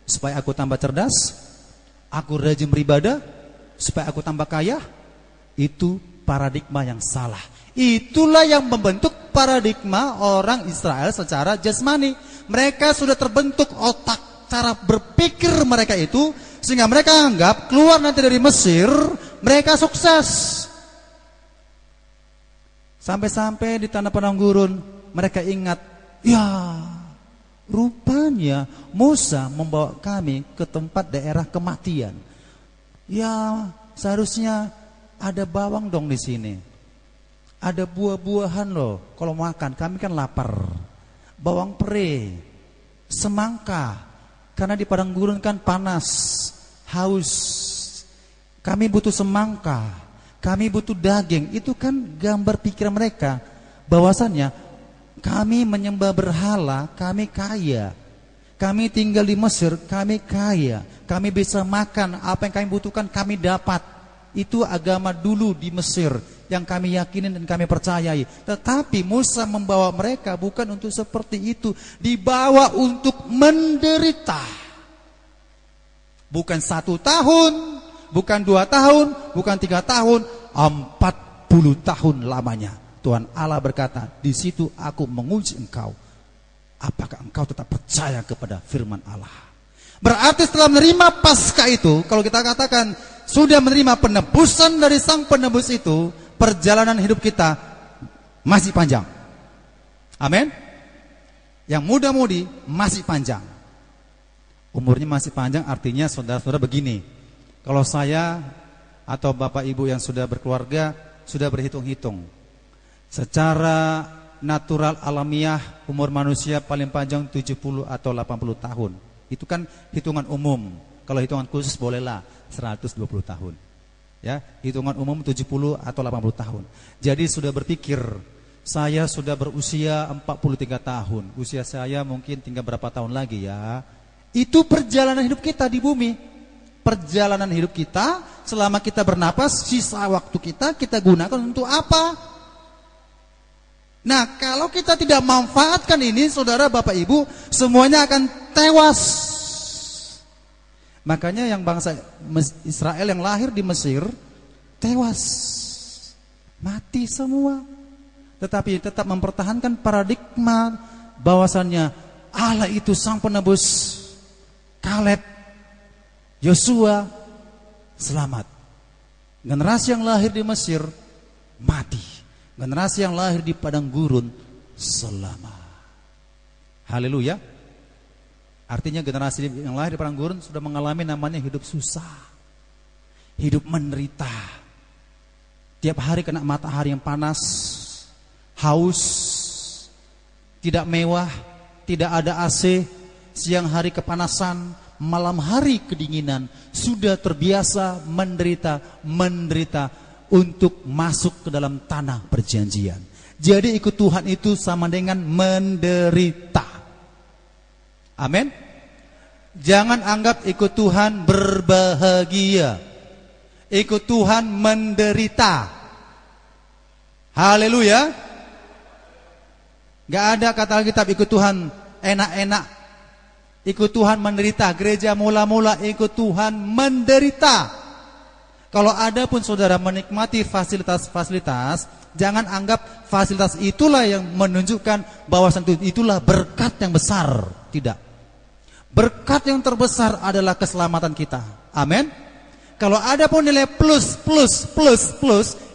supaya aku tambah cerdas, aku rajin beribadah supaya aku tambah kaya, itu paradigma yang salah. Itulah yang membentuk paradigma orang Israel secara jasmani. Mereka sudah terbentuk otak, cara berpikir mereka itu, sehingga mereka anggap keluar nanti dari Mesir mereka sukses. Sampai-sampai di tanah padang gurun mereka ingat, ya rupanya Musa membawa kami ke tempat daerah kematian. Ya seharusnya ada bawang dong di sini. Ada buah-buahan loh. Kalau makan kami kan lapar. Bawang pre, semangka. Karena di padang gurun kan panas, haus. Kami butuh semangka, kami butuh daging. Itu kan gambar pikiran mereka. Bahwasannya kami menyembah berhala, kami kaya. Kami tinggal di Mesir, kami kaya. Kami bisa makan, apa yang kami butuhkan kami dapat. Itu agama dulu di Mesir yang kami yakinin dan kami percayai. Tetapi Musa membawa mereka bukan untuk seperti itu. Dibawa untuk menderita. Bukan 1 tahun, bukan 2 tahun, bukan 3 tahun, 40 tahun lamanya. Tuhan Allah berkata, di situ aku menguji engkau. Apakah engkau tetap percaya kepada firman Allah? Berarti setelah menerima Paskah itu, kalau kita katakan sudah menerima penebusan dari Sang Penebus itu, perjalanan hidup kita masih panjang. Amin. Yang muda-mudi masih panjang. Umurnya masih panjang artinya saudara-saudara begini. Kalau saya atau Bapak Ibu yang sudah berkeluarga sudah berhitung-hitung. Secara natural alamiah umur manusia paling panjang 70 atau 80 tahun. Itu kan hitungan umum. Kalau hitungan khusus bolehlah 120 tahun. Ya, hitungan umum 70 atau 80 tahun. Jadi sudah berpikir, saya sudah berusia 43 tahun. Usia saya mungkin tinggal berapa tahun lagi ya. Itu perjalanan hidup kita di bumi. Perjalanan hidup kita selama kita bernapas, sisa waktu kita gunakan untuk apa? Nah, kalau kita tidak manfaatkan ini, saudara, Bapak, Ibu, semuanya akan tewas. Makanya yang bangsa Israel yang lahir di Mesir tewas, mati semua. Tetapi tetap mempertahankan paradigma bahwasannya Allah itu Sang Penebus. Kaleb, Yosua selamat. Generasi yang lahir di Mesir mati. Generasi yang lahir di padang gurun selamat. Haleluya. Artinya generasi yang lahir di padang gurun sudah mengalami namanya hidup susah, hidup menderita. Tiap hari kena matahari yang panas, haus, tidak mewah, tidak ada AC, siang hari kepanasan, malam hari kedinginan. Sudah terbiasa menderita untuk masuk ke dalam tanah perjanjian. Jadi ikut Tuhan itu sama dengan menderita. Amin. Jangan anggap ikut Tuhan berbahagia. Ikut Tuhan menderita. Haleluya. Gak ada kata Alkitab ikut Tuhan enak-enak. Ikut Tuhan menderita. Gereja mula-mula ikut Tuhan menderita. Kalau ada pun saudara menikmati fasilitas-fasilitas, jangan anggap fasilitas itulah yang menunjukkan bahwasan itulah berkat yang besar. Tidak. Berkat yang terbesar adalah keselamatan kita. Amin. Kalau ada pun nilai plus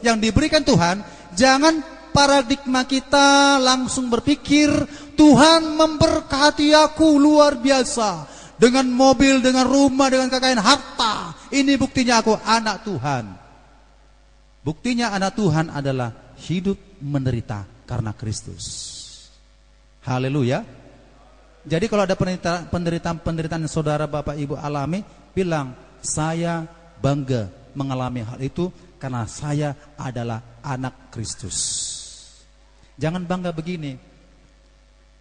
yang diberikan Tuhan, jangan paradigma kita langsung berpikir Tuhan memberkati aku luar biasa dengan mobil, dengan rumah, dengan kekayaan harta. Ini buktinya aku anak Tuhan. Buktinya anak Tuhan adalah hidup menderita karena Kristus. Haleluya. Jadi kalau ada penderitaan saudara Bapak Ibu alami, bilang, saya bangga mengalami hal itu karena saya adalah anak Kristus. Jangan bangga begini.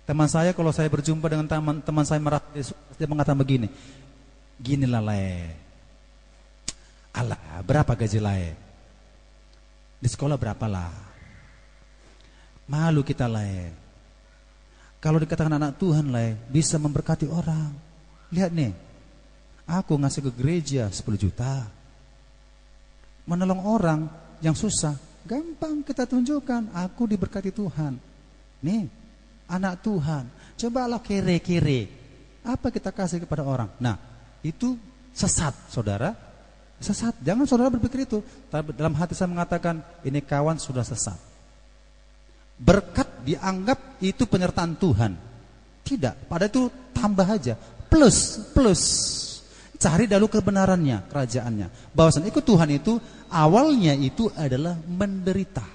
Teman saya kalau saya berjumpa dengan teman saya merah, dia mengatakan begini, ginilah le, alah berapa gaji le, di sekolah berapa lah, malu kita le. Kalau dikatakan anak Tuhan le, bisa memberkati orang. Lihat nih, aku ngasih ke gereja 10 juta, menolong orang yang susah, gampang kita tunjukkan, aku diberkati Tuhan. Nih, anak Tuhan. Cobalah kere-kere, apa kita kasih kepada orang. Nah, itu sesat, saudara. Sesat, jangan saudara berpikir itu. Tapi dalam hati saya mengatakan, ini kawan sudah sesat. Berkat dianggap itu penyertaan Tuhan. Tidak, pada itu tambah aja, plus. Cari dulu kebenarannya, kerajaannya. Bahwasan ikut Tuhan itu awalnya itu adalah menderita.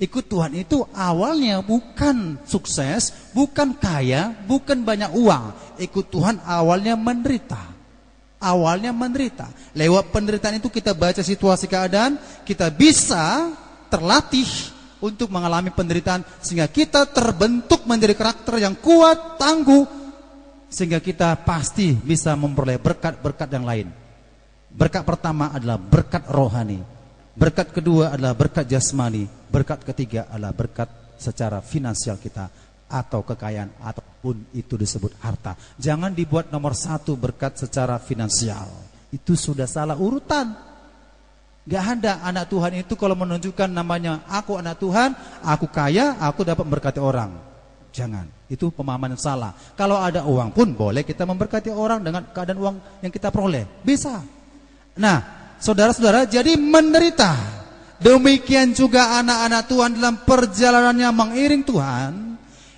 Ikut Tuhan itu awalnya bukan sukses, bukan kaya, bukan banyak uang. Ikut Tuhan awalnya menderita. Awalnya menderita. Lewat penderitaan itu kita baca situasi keadaan, kita bisa terlatih untuk mengalami penderitaan sehingga kita terbentuk menjadi karakter yang kuat, tangguh, sehingga kita pasti bisa memperoleh berkat-berkat yang lain. Berkat pertama adalah berkat rohani, berkat kedua adalah berkat jasmani, berkat ketiga adalah berkat secara finansial kita atau kekayaan ataupun itu disebut harta. Jangan dibuat nomor 1 berkat secara finansial, itu sudah salah urutan. Gak ada anak Tuhan itu kalau menunjukkan namanya aku anak Tuhan, aku kaya, aku dapat memberkati orang. Jangan, itu pemahaman yang salah. Kalau ada uang pun boleh kita memberkati orang dengan keadaan uang yang kita peroleh, bisa. Nah, saudara-saudara, jadi menderita. Demikian juga anak-anak Tuhan dalam perjalanannya mengiring Tuhan,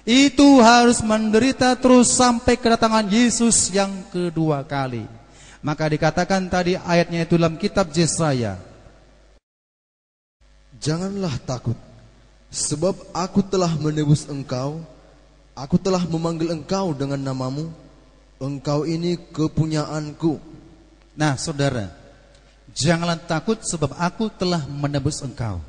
itu harus menderita terus sampai kedatangan Yesus yang kedua kali. Maka dikatakan tadi ayatnya itu dalam kitab Yesaya, janganlah takut, sebab aku telah menebus engkau, aku telah memanggil engkau dengan namamu, engkau ini kepunyaanku. Nah saudara, janganlah takut sebab aku telah menebus engkau.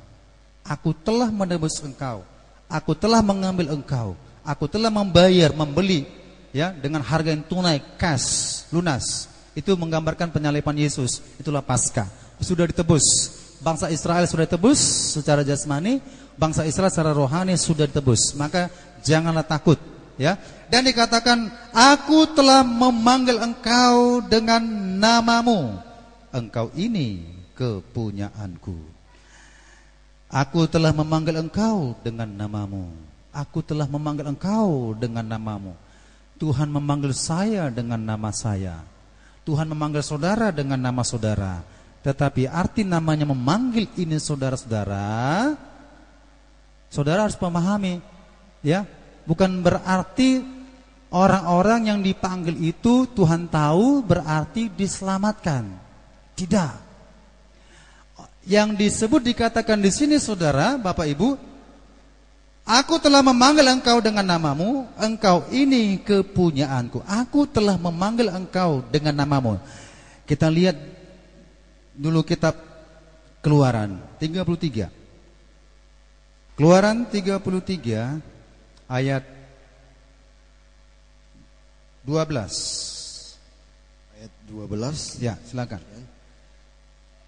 Aku telah menebus engkau, aku telah mengambil engkau, aku telah membayar, membeli, ya, dengan harga yang tunai, cash, lunas. Itu menggambarkan penyaliban Yesus. Itulah Paskah, sudah ditebus. Bangsa Israel sudah ditebus secara jasmani, bangsa Israel secara rohani sudah ditebus. Maka janganlah takut, ya. Dan dikatakan, aku telah memanggil engkau dengan namamu, engkau ini kepunyaanku. Aku telah memanggil engkau dengan namamu, aku telah memanggil engkau dengan namamu. Tuhan memanggil saya dengan nama saya, Tuhan memanggil saudara dengan nama saudara. Tetapi arti namanya memanggil ini saudara-saudara, saudara harus memahami, ya, bukan berarti orang-orang yang dipanggil itu Tuhan tahu berarti diselamatkan. Tidak. Yang disebut dikatakan di sini saudara, Bapak Ibu, aku telah memanggil engkau dengan namamu, engkau ini kepunyaanku. Aku telah memanggil engkau dengan namamu. Kita lihat dulu kitab Keluaran 33. Keluaran 33 ayat 12. Ayat 12. Ya, silakan.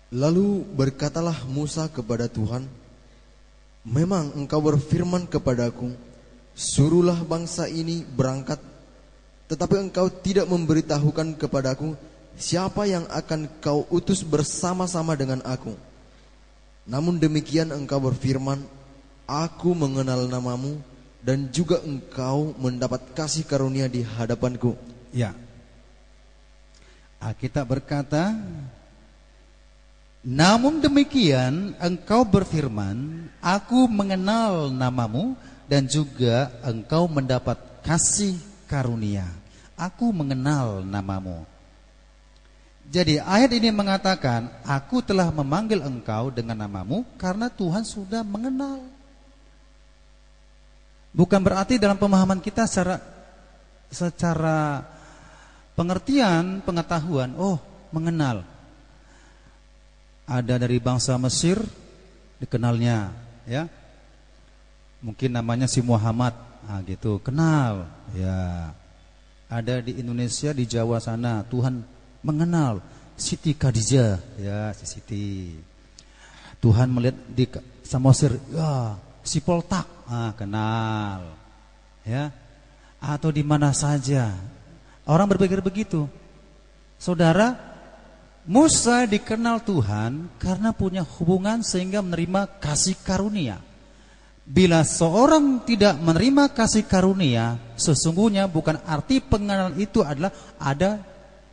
Lalu berkatalah Musa kepada Tuhan, memang engkau berfirman kepadaku, suruhlah bangsa ini berangkat, tetapi engkau tidak memberitahukan kepadaku siapa yang akan kau utus bersama-sama dengan aku. Namun demikian engkau berfirman, aku mengenal namamu, dan juga engkau mendapat kasih karunia di hadapanku. Ya. Alkitab berkata, Namun demikian engkau berfirman, aku mengenal namamu dan juga engkau mendapat kasih karunia. Aku mengenal namamu. Jadi ayat ini mengatakan, aku telah memanggil engkau dengan namamu karena Tuhan sudah mengenal. Bukan berarti dalam pemahaman kita secara pengertian, pengetahuan, oh mengenal. Ada dari bangsa Mesir dikenalnya, ya. Mungkin namanya si Muhammad, gitu, kenal, ya. Ada di Indonesia, di Jawa sana, Tuhan mengenal Siti Khadijah, ya, si Siti. Tuhan melihat di Samosir, ya, si Poltak, kenal, ya. Atau di mana saja, orang berpikir begitu. Saudara, Musa dikenal Tuhan karena punya hubungan sehingga menerima kasih karunia. Bila seorang tidak menerima kasih karunia, sesungguhnya bukan arti pengenalan itu adalah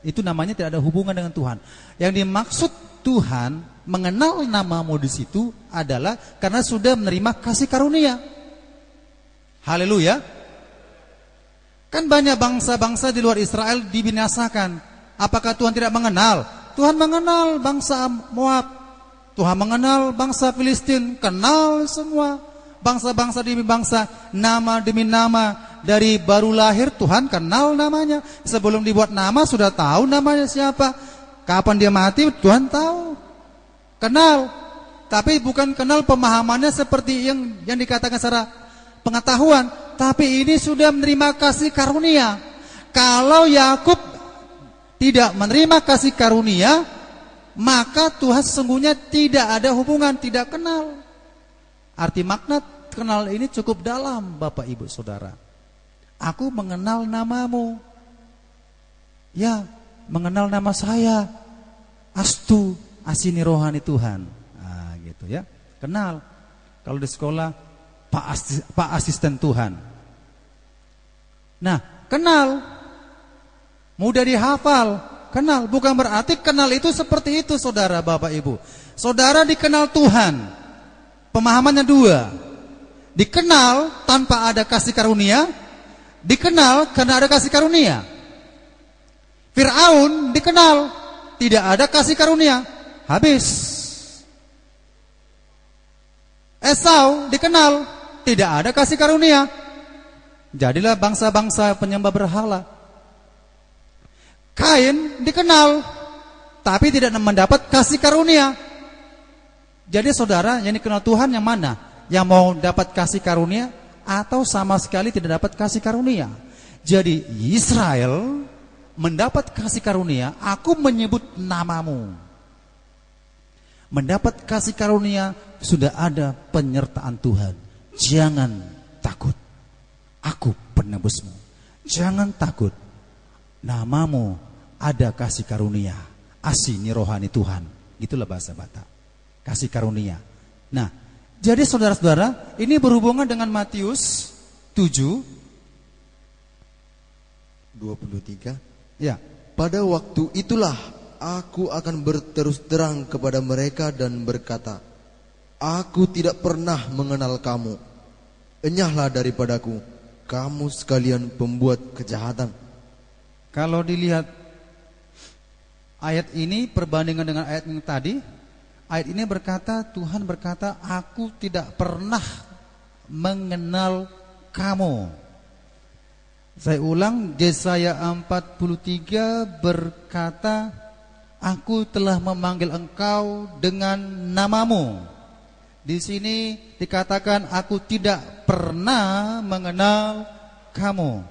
itu namanya tidak ada hubungan dengan Tuhan. Yang dimaksud Tuhan mengenal namamu di situ adalah karena sudah menerima kasih karunia. Haleluya. Kan banyak bangsa-bangsa di luar Israel dibinasakan. Apakah Tuhan tidak mengenal? Tuhan mengenal bangsa Moab. Tuhan mengenal bangsa Filistin. Kenal semua. Bangsa-bangsa demi bangsa, nama demi nama, dari baru lahir Tuhan kenal namanya. Sebelum dibuat nama sudah tahu namanya siapa. Kapan dia mati Tuhan tahu. Kenal. Tapi bukan kenal pemahamannya seperti yang dikatakan secara pengetahuan, tapi ini sudah menerima kasih karunia. Kalau Yakub tidak menerima kasih karunia, maka Tuhan sesungguhnya tidak ada hubungan, tidak kenal. Arti makna kenal ini cukup dalam, Bapak Ibu Saudara. Aku mengenal namamu. Ya, mengenal nama saya. Astu, asini rohani Tuhan. Gitu ya. Kenal. Kalau di sekolah Pak Asisten Tuhan. Nah, kenal. Mudah dihafal. Kenal, bukan berarti kenal itu seperti itu, Saudara, Bapak Ibu. Saudara dikenal Tuhan. Pemahamannya dua. Dikenal tanpa ada kasih karunia, dikenal karena ada kasih karunia. Fir'aun dikenal, tidak ada kasih karunia, habis. Esau dikenal, tidak ada kasih karunia, jadilah bangsa-bangsa penyembah berhala. Kain dikenal, tapi tidak mendapat kasih karunia. Jadi saudara, yang dikenal Tuhan yang mana? Yang mau dapat kasih karunia atau sama sekali tidak dapat kasih karunia? Jadi Israel mendapat kasih karunia, aku menyebut namamu. Mendapat kasih karunia, sudah ada penyertaan Tuhan. Jangan takut, aku penebusmu. Jangan takut, namamu ada kasih karunia. Asini rohani Tuhan. Gitulah bahasa Batak. Kasih karunia. Nah, jadi saudara-saudara, ini berhubungan dengan Matius 7:23. Ya. Pada waktu itulah aku akan berterus terang kepada mereka dan berkata, aku tidak pernah mengenal kamu. Enyahlah daripadaku, kamu sekalian pembuat kejahatan. Kalau dilihat ayat ini perbandingan dengan ayat yang tadi, ayat ini berkata, Tuhan berkata, aku tidak pernah mengenal kamu. Saya ulang, Yesaya 43 berkata, aku telah memanggil engkau dengan namamu. Di sini dikatakan, aku tidak pernah mengenal kamu.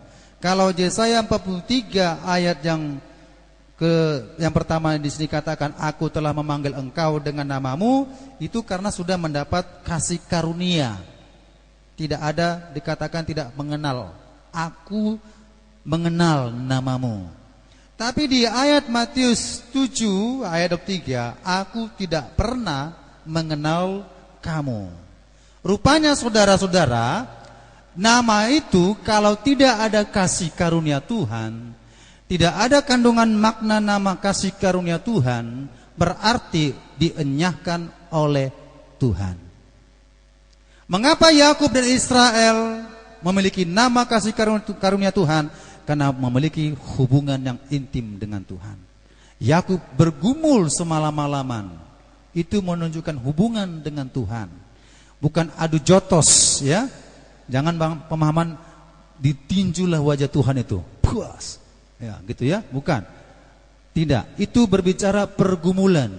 Kalau Yesaya 43 ayat yang pertama di sini katakan, aku telah memanggil engkau dengan namamu, itu karena sudah mendapat kasih karunia. Tidak ada dikatakan tidak mengenal. Aku mengenal namamu. Tapi di ayat Matius 7 ayat 23, aku tidak pernah mengenal kamu. Rupanya saudara-saudara, nama itu kalau tidak ada kasih karunia Tuhan, tidak ada kandungan makna nama kasih karunia Tuhan, berarti dienyahkan oleh Tuhan. Mengapa Yakub dan Israel memiliki nama kasih karunia Tuhan? Karena memiliki hubungan yang intim dengan Tuhan. Yakub bergumul semalam-malaman. Itu menunjukkan hubungan dengan Tuhan. Bukan adu jotos, ya. Jangan pemahaman ditinjulah wajah Tuhan itu. Puas. Ya, gitu ya, bukan. Tidak, itu berbicara pergumulan.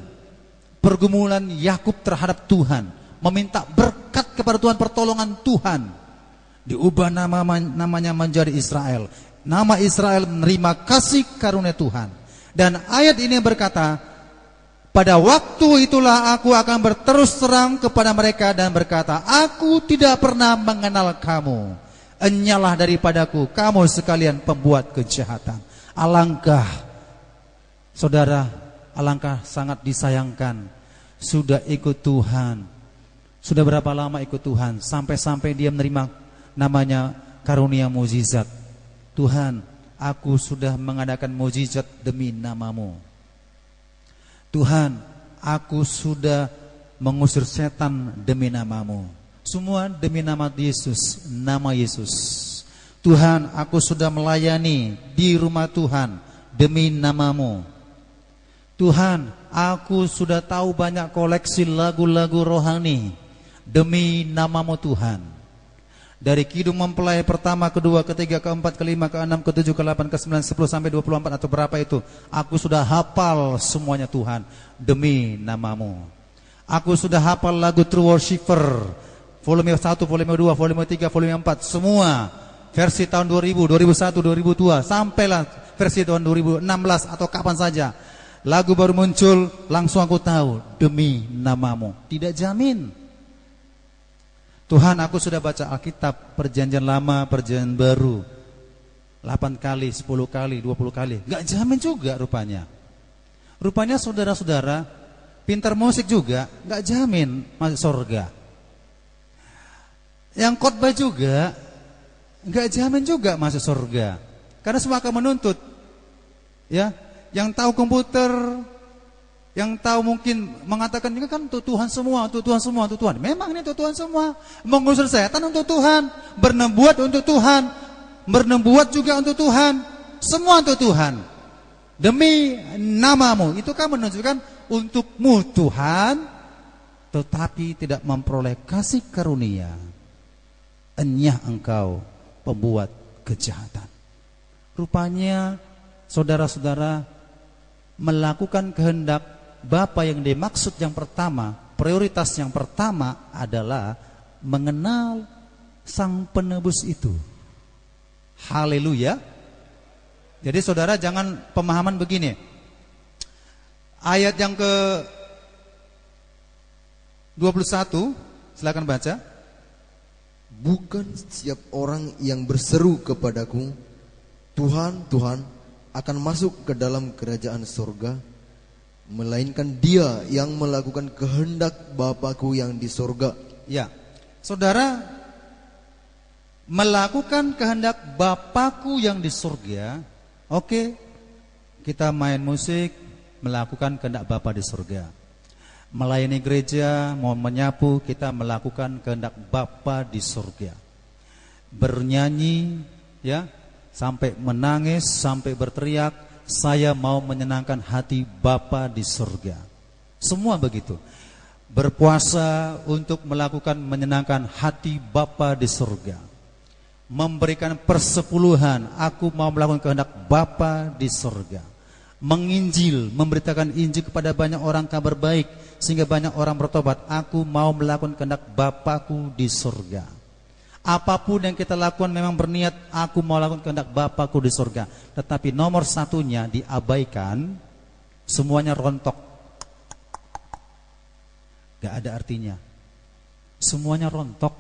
Pergumulan Yakub terhadap Tuhan, meminta berkat kepada Tuhan, pertolongan Tuhan. Diubah namanya menjadi Israel. Nama Israel menerima kasih karunia Tuhan. Dan ayat ini berkata, pada waktu itulah aku akan berterus terang kepada mereka dan berkata, aku tidak pernah mengenal kamu. Enyalah daripadaku kamu sekalian pembuat kejahatan. Alangkah, saudara, alangkah sangat disayangkan. Sudah ikut Tuhan. Sudah berapa lama ikut Tuhan, sampai-sampai dia menerima namanya karunia mukjizat. Tuhan, aku sudah mengadakan mukjizat demi namamu. Tuhan, aku sudah mengusir setan demi namamu. Semua demi nama Yesus, nama Yesus. Tuhan, aku sudah melayani di rumah Tuhan demi namamu. Tuhan, aku sudah tahu banyak koleksi lagu-lagu rohani demi namamu Tuhan. Dari kidung mempelai pertama, kedua, ketiga, keempat, kelima, keenam, ketujuh, ke-8, ke-9, 10 sampai 24 atau berapa itu, aku sudah hafal semuanya Tuhan demi namamu. Aku sudah hafal lagu True Worshipper volume 1, volume 2, volume 3, volume 4, semua versi tahun 2000, 2001, 2002 sampailah versi tahun 2016 atau kapan saja. Lagu baru muncul, langsung aku tahu demi namamu. Tidak jamin. Tuhan, aku sudah baca Alkitab perjanjian lama, perjanjian baru 8 kali, 10 kali, 20 kali. Gak jamin juga rupanya. Rupanya saudara-saudara pintar musik juga gak jamin masuk surga. Yang khotbah juga gak jamin juga masuk surga. Karena semua akan menuntut. Ya, yang tahu komputer, yang tahu mungkin mengatakan ini kan untuk Tuhan semua, untuk Tuhan semua, untuk Tuhan. Memang ini untuk Tuhan semua. Mengusir setan untuk Tuhan, bernubuat untuk Tuhan, bernubuat juga untuk Tuhan. Semua untuk Tuhan. Demi namamu. Itu kan menunjukkan untukmu Tuhan, tetapi tidak memperoleh kasih karunia. Enyah engkau pembuat kejahatan. Rupanya saudara-saudara melakukan kehendak Bapa yang dimaksud yang pertama, prioritas yang pertama adalah mengenal Sang Penebus itu. Haleluya. Jadi saudara jangan pemahaman begini. Ayat yang ke 21, silakan baca. Bukan setiap orang yang berseru kepadaku, Tuhan, Tuhan, akan masuk ke dalam kerajaan surga, melainkan dia yang melakukan kehendak Bapa-Ku yang di surga. Ya, saudara, melakukan kehendak Bapa-Ku yang di surga. Oke, kita main musik, melakukan kehendak Bapa di surga. Melayani gereja, mau menyapu, kita melakukan kehendak Bapa di surga. Bernyanyi, ya, sampai menangis, sampai berteriak, saya mau menyenangkan hati Bapa di surga. Semua begitu. Berpuasa untuk melakukan menyenangkan hati Bapa di surga. Memberikan persepuluhan, aku mau melakukan kehendak Bapa di surga. Menginjil, memberitakan Injil kepada banyak orang kabar baik sehingga banyak orang bertobat. Aku mau melakukan kehendak Bapa-Ku di surga. Apapun yang kita lakukan memang berniat aku mau lakukan kehendak Bapa-Ku di surga. Tetapi nomor satunya diabaikan, semuanya rontok. Gak ada artinya. Semuanya rontok.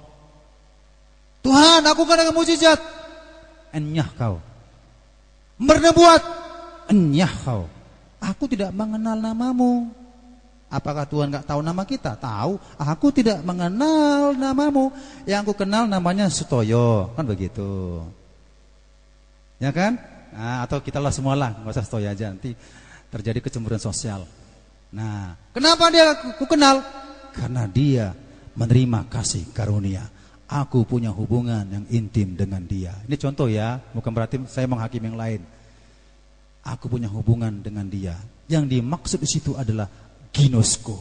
Tuhan, aku kan dengan mujizat. Enyah kau. Bernubuat. Enyah kau. Aku tidak mengenal namamu. Apakah Tuhan gak tahu nama kita? Tahu. Aku tidak mengenal namamu. Yang aku kenal namanya Sutoyo. Kan begitu. Ya kan? Nah, atau kita lah semualah. Gak usah Sutoyo aja. Nanti terjadi kecemburuan sosial. Nah, kenapa dia aku kenal? Karena dia menerima kasih karunia. Aku punya hubungan yang intim dengan dia. Ini contoh ya, bukan berarti saya menghakimi yang lain. Aku punya hubungan dengan dia. Yang dimaksud di situ adalah ginosko.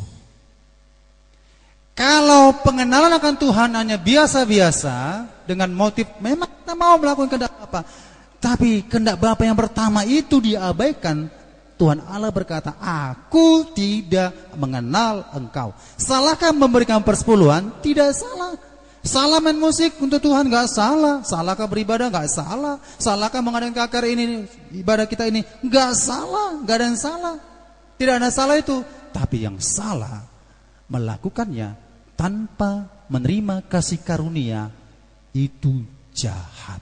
Kalau pengenalan akan Tuhan hanya biasa-biasa dengan motif memang kita mau melakukan kehendak Bapa, tapi kehendak Bapa yang pertama itu diabaikan. Tuhan Allah berkata, aku tidak mengenal engkau. Salahkah memberikan persepuluhan? Tidak salah. Salah main musik untuk Tuhan? Gak salah. Salahkah beribadah? Gak salah. Salahkah mengadakan KKR ini, ibadah kita ini? Gak salah. Gak ada yang salah. Tidak ada salah itu. Tapi yang salah melakukannya tanpa menerima kasih karunia, itu jahat.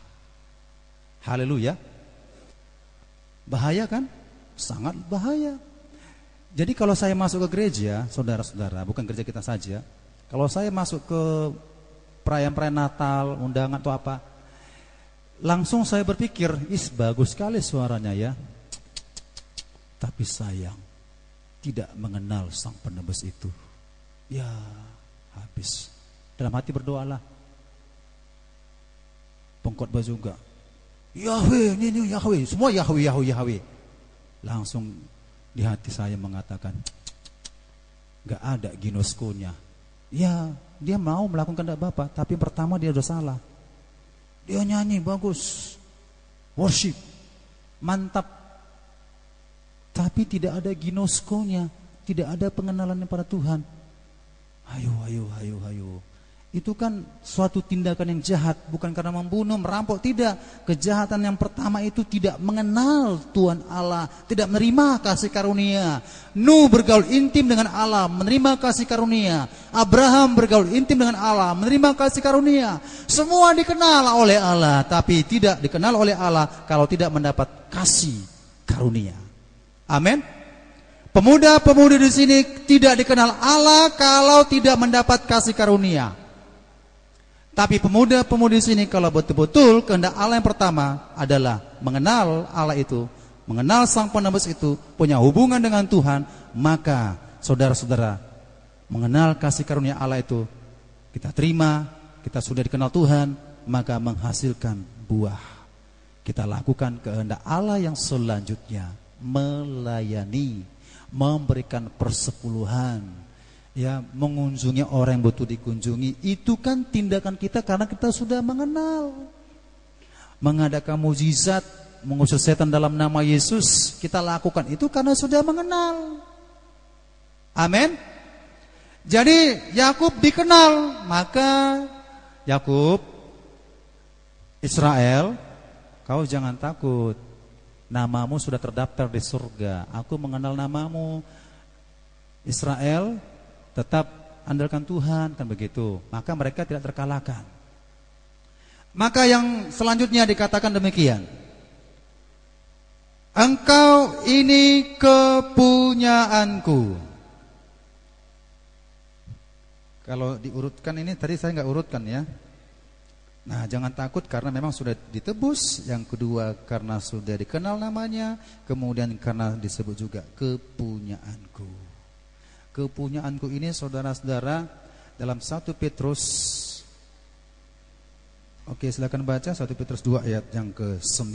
Haleluya. Bahaya kan? Sangat bahaya. Jadi kalau saya masuk ke gereja, saudara-saudara, bukan gereja kita saja, kalau saya masuk ke perayaan-perayaan Natal, undangan atau apa, langsung saya berpikir, bagus sekali suaranya ya, tapi sayang tidak mengenal sang penebus itu. Ya habis. Dalam hati berdoalah. Pengkhotbah juga, Yahweh, ini Yahweh, semua Yahweh, Yahweh, Yahweh. Langsung di hati saya mengatakan, gak ada ginoskonya. Ya, dia mau melakukan kehendak Bapa, tapi pertama dia udah salah. Dia nyanyi bagus, worship mantap, tapi tidak ada ginoskonya, tidak ada pengenalannya pada Tuhan. Ayo. Itu kan suatu tindakan yang jahat, bukan karena membunuh, merampok, tidak. Kejahatan yang pertama itu tidak mengenal Tuhan Allah, tidak menerima kasih karunia. Nuh bergaul intim dengan Allah, menerima kasih karunia. Abraham bergaul intim dengan Allah, menerima kasih karunia. Semua dikenal oleh Allah, tapi tidak dikenal oleh Allah kalau tidak mendapat kasih karunia. Amin. Pemuda-pemudi di sini tidak dikenal Allah kalau tidak mendapat kasih karunia. Tapi pemuda-pemudi di sini kalau betul-betul kehendak Allah yang pertama adalah mengenal Allah itu, mengenal sang penebus itu, punya hubungan dengan Tuhan, maka saudara-saudara mengenal kasih karunia Allah itu, kita terima, kita sudah dikenal Tuhan, maka menghasilkan buah. Kita lakukan kehendak Allah yang selanjutnya, melayani, memberikan persepuluhan, ya, mengunjungi orang yang butuh dikunjungi. Itu kan tindakan kita karena kita sudah mengenal. Mengadakan mukjizat, mengusir setan dalam nama Yesus, kita lakukan itu karena sudah mengenal. Amin. Jadi Yakub dikenal, maka Yakub, Israel, kau jangan takut, namamu sudah terdaftar di surga. Aku mengenal namamu. Israel, tetap andalkan Tuhan, kan begitu. Maka mereka tidak terkalahkan. Maka yang selanjutnya dikatakan demikian, engkau ini kepunyaanku. Kalau diurutkan ini tadi saya nggak urutkan ya. Nah, jangan takut karena memang sudah ditebus. Yang kedua karena sudah dikenal namanya. Kemudian karena disebut juga kepunyaanku. Kepunyaanku ini saudara-saudara dalam 1 Petrus. Oke, silakan baca 1 Petrus 2 ayat yang ke-9.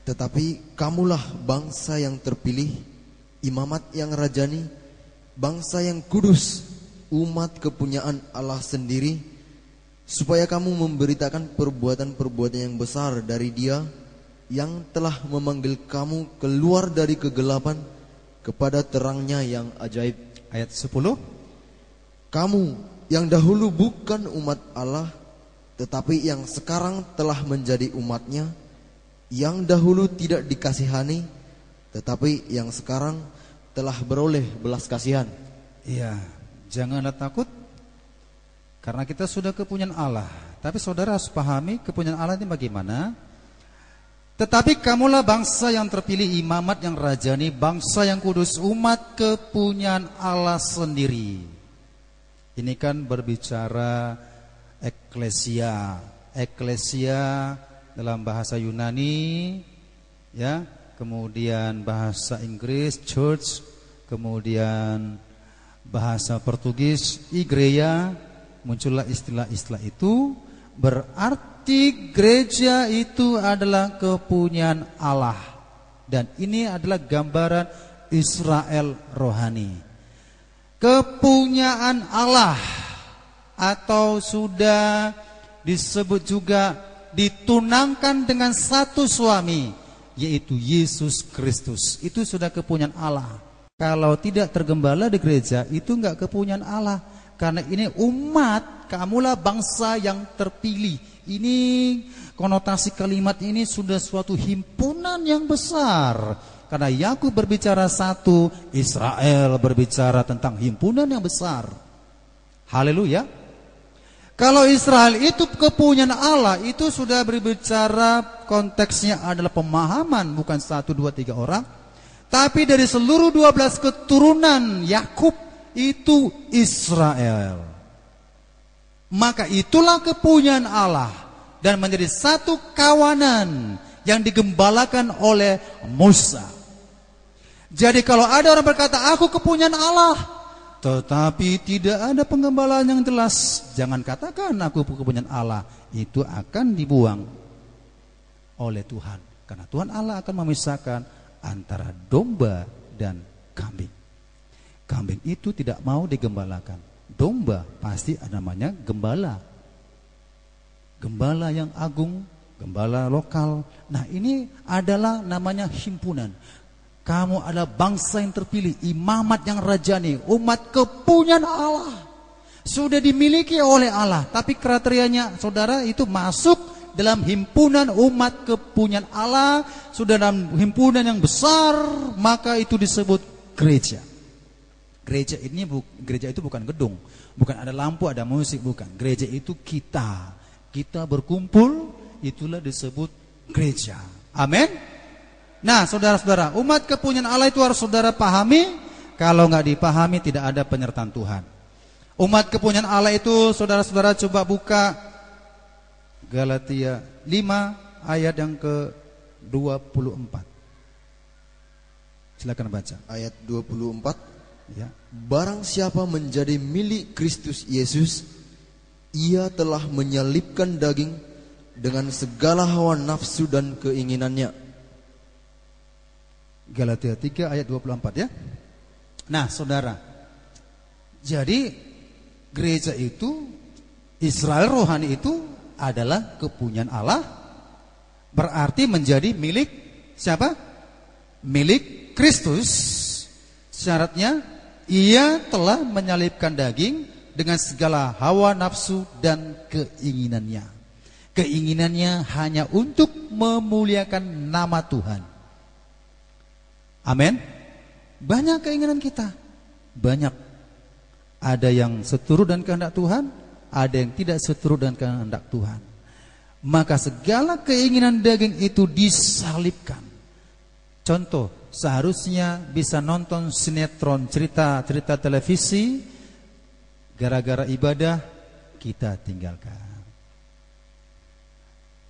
Tetapi kamulah bangsa yang terpilih, imamat yang rajani, bangsa yang kudus, umat kepunyaan Allah sendiri, supaya kamu memberitakan perbuatan-perbuatan yang besar dari Dia yang telah memanggil kamu keluar dari kegelapan kepada terangnya yang ajaib. Ayat 10. Kamu yang dahulu bukan umat Allah, tetapi yang sekarang telah menjadi umatnya, yang dahulu tidak dikasihani, tetapi yang sekarang telah beroleh belas kasihan. Iya, janganlah takut karena kita sudah kepunyaan Allah. Tapi saudara harus pahami kepunyaan Allah ini bagaimana. Tetapi kamulah bangsa yang terpilih, imamat yang rajani, bangsa yang kudus, umat kepunyaan Allah sendiri. Ini kan berbicara eklesia. Eklesia dalam bahasa Yunani, ya, kemudian bahasa Inggris church, kemudian bahasa Portugis igreja, muncullah istilah-istilah itu, berarti gereja itu adalah kepunyaan Allah. Dan ini adalah gambaran Israel rohani. Kepunyaan Allah, atau sudah disebut juga ditunangkan dengan satu suami, yaitu Yesus Kristus. Itu sudah kepunyaan Allah. Kalau tidak tergembala di gereja, itu enggak kepunyaan Allah. Karena ini umat, kamulah bangsa yang terpilih. Ini konotasi kalimat ini sudah suatu himpunan yang besar. Karena Yakub berbicara satu, Israel berbicara tentang himpunan yang besar. Haleluya. Kalau Israel itu kepunyaan Allah, itu sudah berbicara konteksnya adalah pemahaman, bukan 1, 2, 3 orang. Tapi dari seluruh 12 keturunan Yakub itu Israel. Maka itulah kepunyaan Allah dan menjadi satu kawanan yang digembalakan oleh Musa. Jadi kalau ada orang berkata aku kepunyaan Allah, tetapi tidak ada penggembalaan yang jelas, jangan katakan aku kepunyaan Allah. Itu akan dibuang oleh Tuhan. Karena Tuhan Allah akan memisahkan antara domba dan kambing. Kambing itu tidak mau digembalakan. Domba pasti namanya gembala. Gembala yang agung, gembala lokal. Nah, ini adalah namanya himpunan. Kamu adalah bangsa yang terpilih, imamat yang rajani, umat kepunyaan Allah. Sudah dimiliki oleh Allah, tapi kriterianya saudara itu masuk dalam himpunan umat kepunyaan Allah, sudah dalam himpunan yang besar, maka itu disebut gereja. Gereja itu bukan gedung, bukan ada lampu, ada musik, bukan. Gereja itu kita berkumpul, itulah disebut gereja. Amin. Nah, saudara-saudara, umat kepunyaan Allah itu harus saudara pahami. Kalau nggak dipahami, tidak ada penyertaan Tuhan. Umat kepunyaan Allah itu, saudara-saudara coba buka Galatia 5 ayat yang ke-24. Silakan baca. Ayat 24. Ya. Barang siapa menjadi milik Kristus Yesus, ia telah menyalibkan daging dengan segala hawa nafsu dan keinginannya. Galatia 3 ayat 24 ya. Nah, saudara, jadi gereja itu, Israel rohani itu adalah kepunyaan Allah, berarti menjadi milik siapa? Milik Kristus. Syaratnya ia telah menyalibkan daging dengan segala hawa nafsu dan keinginannya. Keinginannya hanya untuk memuliakan nama Tuhan. Amin. Banyak keinginan kita, banyak. Ada yang seturut dengan kehendak Tuhan, ada yang tidak seturut dengan kehendak Tuhan. Maka segala keinginan daging itu disalibkan. Contoh, seharusnya bisa nonton sinetron, cerita televisi, gara-gara ibadah kita tinggalkan.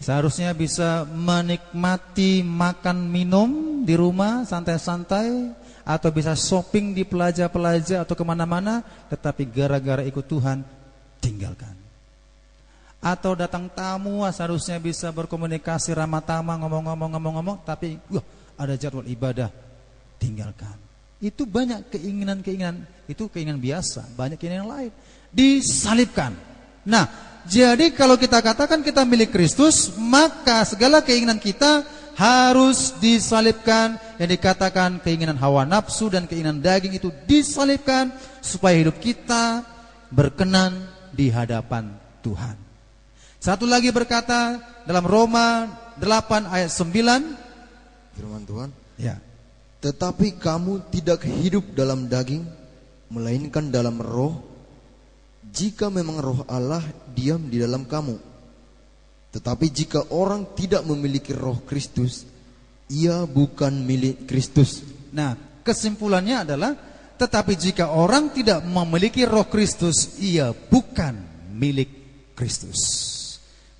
Seharusnya bisa menikmati makan minum di rumah santai-santai, atau bisa shopping di plaza-plaza atau kemana-mana, tetapi gara-gara ikut Tuhan tinggalkan. Atau datang tamu, seharusnya bisa berkomunikasi ramah tamah, ngomong-ngomong, tapi ada jadwal ibadah, tinggalkan. Itu banyak keinginan, itu keinginan biasa, banyak keinginan lain disalibkan. Nah, jadi kalau kita katakan kita milik Kristus, maka segala keinginan kita harus disalibkan. Yang dikatakan keinginan hawa nafsu dan keinginan daging itu disalibkan, supaya hidup kita berkenan di hadapan Tuhan. Satu lagi berkata dalam Roma 8 ayat 9, firman Tuhan, ya. Tetapi kamu tidak hidup dalam daging, melainkan dalam roh, jika memang roh Allah diam di dalam kamu. Tetapi jika orang tidak memiliki roh Kristus, ia bukan milik Kristus. Nah, kesimpulannya adalah, tetapi jika orang tidak memiliki roh Kristus, ia bukan milik Kristus.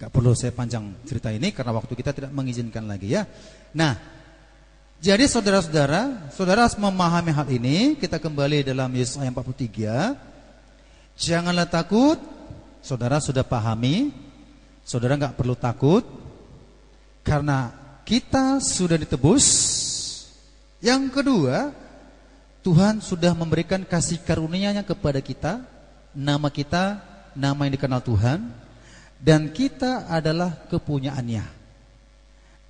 Gak perlu saya panjang cerita ini karena waktu kita tidak mengizinkan lagi ya. Nah, Jadi saudara-saudara, saudara harus memahami hal ini. Kita kembali dalam Yesaya 43. Janganlah takut. Saudara sudah pahami. Saudara enggak perlu takut. Karena kita sudah ditebus. Yang kedua, Tuhan sudah memberikan kasih karunia-Nya kepada kita. Nama kita, nama yang dikenal Tuhan. Dan kita adalah kepunyaannya.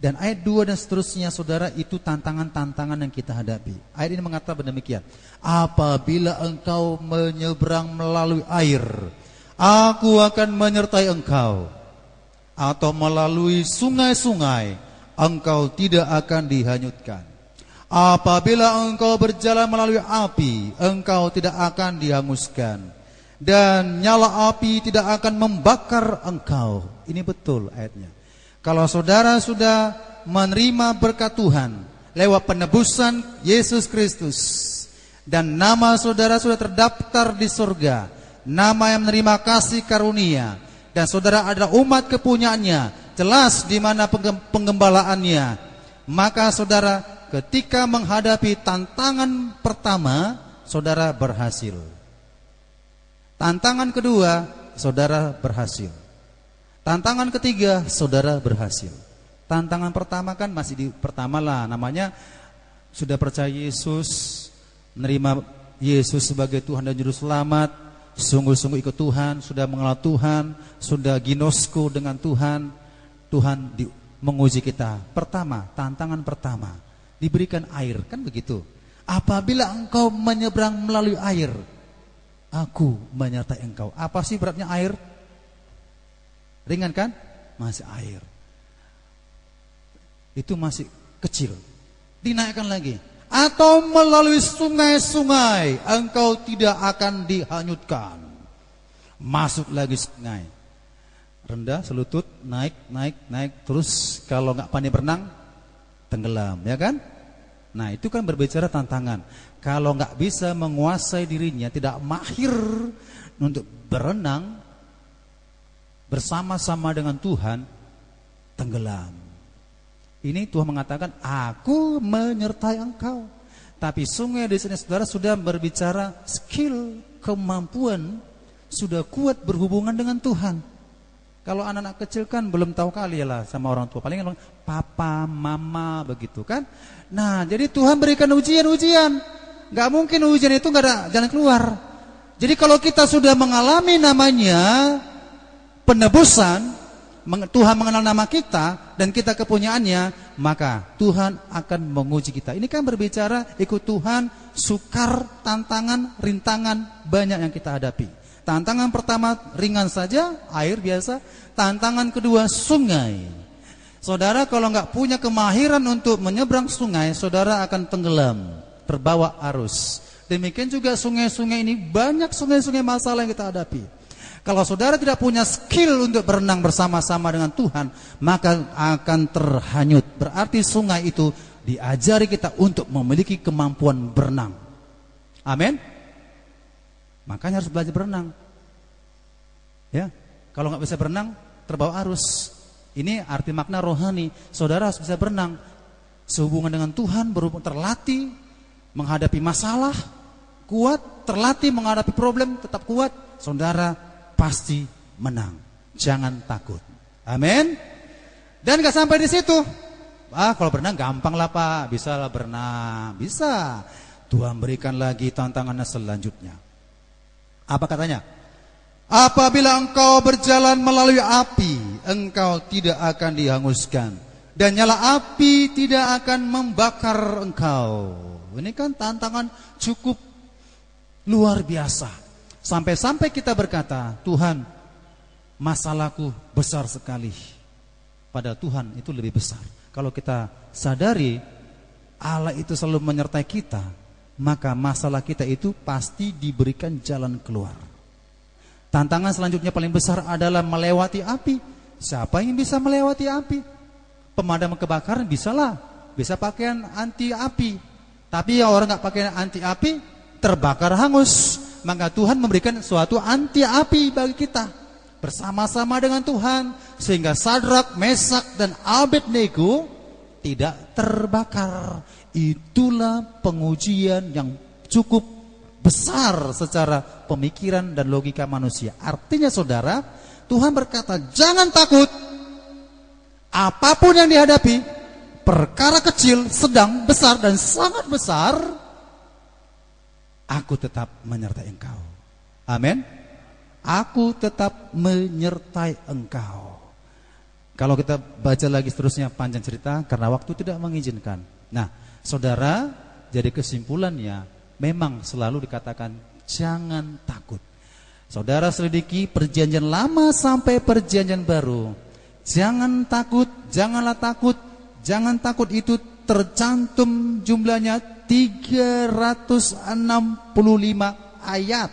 Dan ayat 2 dan seterusnya, saudara, itu tantangan-tantangan yang kita hadapi. Ayat ini mengatakan demikian. Apabila engkau menyeberang melalui air, aku akan menyertai engkau. Atau melalui sungai-sungai, engkau tidak akan dihanyutkan. Apabila engkau berjalan melalui api, engkau tidak akan dihanguskan. Dan nyala api tidak akan membakar engkau. Ini betul ayatnya. Kalau saudara sudah menerima berkat Tuhan lewat penebusan Yesus Kristus, dan nama saudara sudah terdaftar di surga, nama yang menerima kasih karunia, dan saudara adalah umat kepunyaannya, jelas di mana penggembalaannya, maka saudara ketika menghadapi tantangan pertama, saudara berhasil. Tantangan kedua, saudara berhasil. Tantangan ketiga, saudara berhasil. Tantangan pertama kan masih di pertama lah, namanya sudah percaya Yesus, menerima Yesus sebagai Tuhan dan Juru Selamat, sungguh-sungguh ikut Tuhan, sudah mengenal Tuhan, sudah ginosko dengan Tuhan. Tuhan menguji kita. Pertama, tantangan pertama, diberikan air, kan begitu. Apabila engkau menyeberang melalui air, aku menyertai engkau. Apa sih beratnya air? Ringan kan? Masih air. Itu masih kecil. Dinaikkan lagi. Atau melalui sungai-sungai, engkau tidak akan dihanyutkan. Masuk lagi sungai. Rendah, selutut, naik. Terus kalau nggak pandai berenang, tenggelam, ya kan? Nah, itu kan berbicara tantangan. Kalau nggak bisa menguasai dirinya, tidak mahir untuk berenang bersama-sama dengan Tuhan, tenggelam. Ini Tuhan mengatakan, aku menyertai engkau. Tapi sungai di sini saudara sudah berbicara skill, kemampuan, sudah kuat berhubungan dengan Tuhan. Kalau anak-anak kecil kan belum tahu kali lah sama orang tua, paling papa, mama begitu kan. Nah, jadi Tuhan berikan ujian-ujian. Gak mungkin ujian itu gak ada jalan keluar. Jadi kalau kita sudah mengalami namanya penebusan, Tuhan mengenal nama kita dan kita kepunyaannya, maka Tuhan akan menguji kita. Ini kan berbicara ikut Tuhan, sukar, tantangan, rintangan banyak yang kita hadapi. Tantangan pertama ringan saja, air biasa. Tantangan kedua, sungai. Saudara kalau nggak punya kemahiran untuk menyeberang sungai, saudara akan tenggelam, terbawa arus. Demikian juga sungai-sungai ini, banyak sungai-sungai masalah yang kita hadapi. Kalau saudara tidak punya skill untuk berenang bersama-sama dengan Tuhan, maka akan terhanyut. Berarti sungai itu diajari kita untuk memiliki kemampuan berenang. Amin. Makanya harus belajar berenang. Ya, kalau nggak bisa berenang, terbawa arus. Ini arti makna rohani. Saudara harus bisa berenang, sehubungan dengan Tuhan, berhubung terlatih menghadapi masalah, kuat, terlatih menghadapi problem, tetap kuat. Saudara pasti menang. Jangan takut. Amin. Dan gak sampai di situ. Kalau berenang gampang lah Pak, bisa lah berenang, bisa. Tuhan berikan lagi tantangannya selanjutnya. Apa katanya? Apabila engkau berjalan melalui api, engkau tidak akan dihanguskan, dan nyala api tidak akan membakar engkau. Ini kan tantangan cukup luar biasa. Sampai-sampai kita berkata, Tuhan, masalahku besar sekali. Padahal Tuhan itu lebih besar. Kalau kita sadari Allah itu selalu menyertai kita, maka masalah kita itu pasti diberikan jalan keluar. Tantangan selanjutnya paling besar adalah melewati api. Siapa yang bisa melewati api? Pemadam kebakaran bisalah, bisa pakaian anti api. Tapi orang nggak pakai anti api, terbakar hangus. Maka Tuhan memberikan suatu anti api bagi kita bersama-sama dengan Tuhan, sehingga Sadrak, Mesak dan Abednego tidak terbakar. itulah pengujian yang cukup besar secara pemikiran dan logika manusia. Artinya saudara, Tuhan berkata, jangan takut. Apapun yang dihadapi, perkara kecil, sedang, besar, dan sangat besar, aku tetap menyertai engkau. Amin. Aku tetap menyertai engkau. Kalau kita baca lagi seterusnya panjang cerita, karena waktu tidak mengizinkan. Nah, saudara, jadi kesimpulannya memang selalu dikatakan jangan takut. Saudara selidiki perjanjian lama sampai perjanjian baru. Jangan takut, janganlah takut. Jangan takut itu tercantum jumlahnya 365 ayat.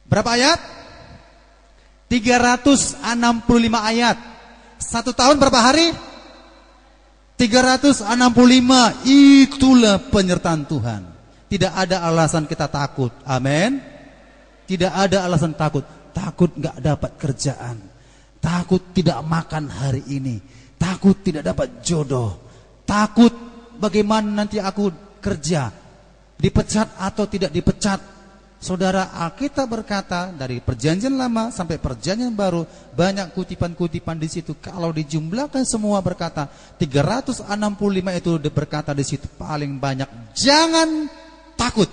Berapa ayat? 365 ayat. 1 tahun berapa hari? 365. Itulah penyertaan Tuhan. Tidak ada alasan kita takut. Amin. Tidak ada alasan takut. Takut gak dapat kerjaan. Takut tidak makan hari ini. Takut tidak dapat jodoh. Takut bagaimana nanti aku kerja, dipecat atau tidak dipecat. Saudara, Alkitab berkata dari perjanjian lama sampai perjanjian baru, banyak kutipan-kutipan di situ. Kalau dijumlahkan semua berkata 365 itu berkata di situ paling banyak. Jangan takut.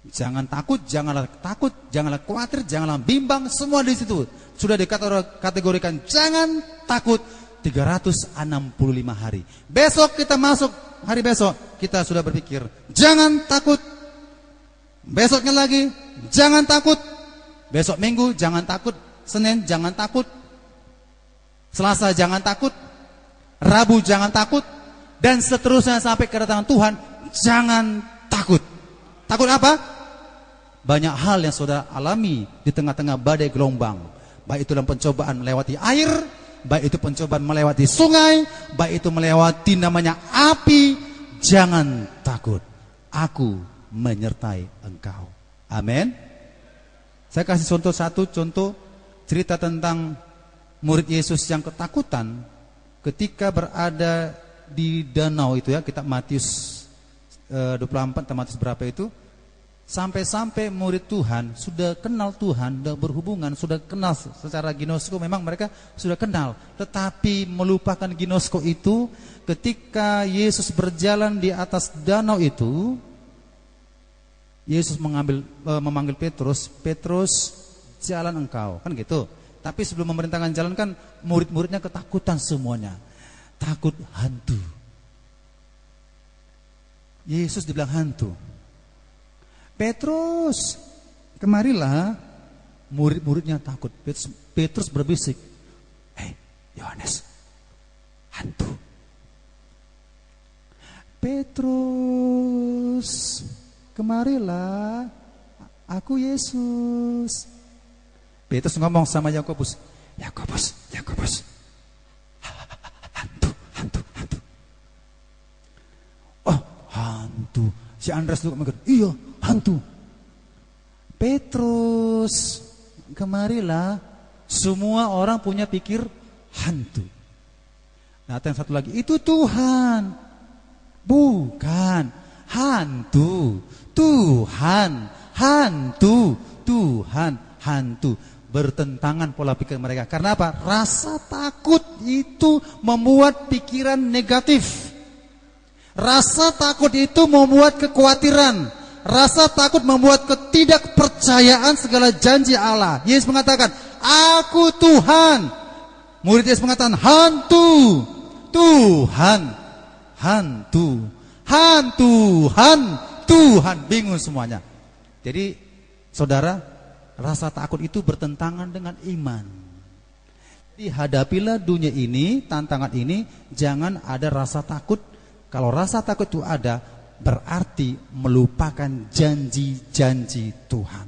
Jangan takut, janganlah takut, janganlah khawatir, janganlah bimbang, semua di situ sudah dikategorikan jangan takut 365 hari. Besok kita masuk hari besok, kita sudah berpikir jangan takut. Besoknya lagi, jangan takut. Besok Minggu, jangan takut. Senin, jangan takut. Selasa, jangan takut. Rabu, jangan takut. Dan seterusnya sampai kedatangan Tuhan, jangan takut. Takut apa? Banyak hal yang saudara alami di tengah-tengah badai gelombang. Baik itu dalam pencobaan melewati air, baik itu pencobaan melewati sungai, baik itu melewati namanya api. Jangan takut. Aku menyertai engkau. Amin. Saya kasih satu contoh cerita tentang murid Yesus yang ketakutan ketika berada di danau itu ya, kitab Matius 24 atau Matius berapa itu, sampai-sampai murid Tuhan sudah kenal Tuhan, sudah berhubungan, sudah kenal secara ginosko, memang mereka sudah kenal, tetapi melupakan ginosko itu ketika Yesus berjalan di atas danau itu. Yesus memanggil Petrus, Petrus, jalan engkau, kan gitu. Tapi sebelum memerintahkan jalan kan murid-muridnya ketakutan semuanya, takut hantu. Yesus dibilang hantu. Petrus, kemarilah. Murid-muridnya takut. Petrus berbisik, hei Yohanes, hantu. Petrus, kemarilah, aku Yesus. Petrus ngomong sama Yakobus, Yakobus, hantu. Oh, hantu. Si Andreas juga mikir, iya, hantu. Petrus, kemarilah. Semua orang punya pikir hantu. Nah, yang satu lagi, itu Tuhan. Bukan, hantu. Tuhan, hantu, Tuhan, hantu. Bertentangan pola pikir mereka. Karena apa? Rasa takut itu membuat pikiran negatif. Rasa takut itu membuat kekhawatiran. Rasa takut membuat ketidakpercayaan segala janji Allah. Yesus mengatakan, aku Tuhan. Murid Yesus mengatakan, hantu. Tuhan, hantu. Tuhan, bingung semuanya. Jadi saudara, rasa takut itu bertentangan dengan iman. Jadi hadapilah dunia ini, tantangan ini, jangan ada rasa takut. Kalau rasa takut itu ada, berarti melupakan janji-janji Tuhan.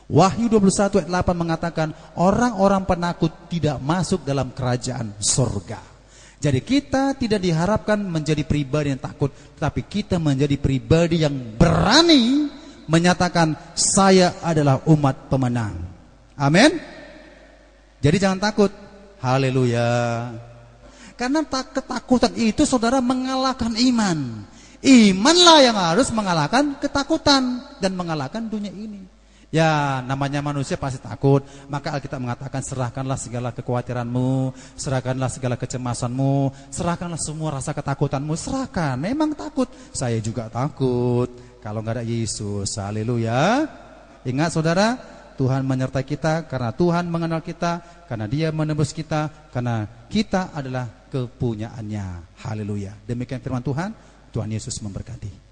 Wahyu 21 ayat 8 mengatakan, orang-orang penakut tidak masuk dalam kerajaan surga. Jadi kita tidak diharapkan menjadi pribadi yang takut, tetapi kita menjadi pribadi yang berani menyatakan saya adalah umat pemenang. Amin. Jadi jangan takut. Haleluya. Karena ketakutan itu saudara mengalahkan iman. Imanlah yang harus mengalahkan ketakutan dan mengalahkan dunia ini. Ya, namanya manusia pasti takut. Maka Alkitab mengatakan, serahkanlah segala kekhawatiranmu, serahkanlah segala kecemasanmu, serahkanlah semua rasa ketakutanmu. Serahkan, memang takut. Saya juga takut kalau nggak ada Yesus. Haleluya. Ingat saudara, Tuhan menyertai kita karena Tuhan mengenal kita, karena Dia menebus kita, karena kita adalah kepunyaannya. Haleluya. Demikian firman Tuhan. Tuhan Yesus memberkati.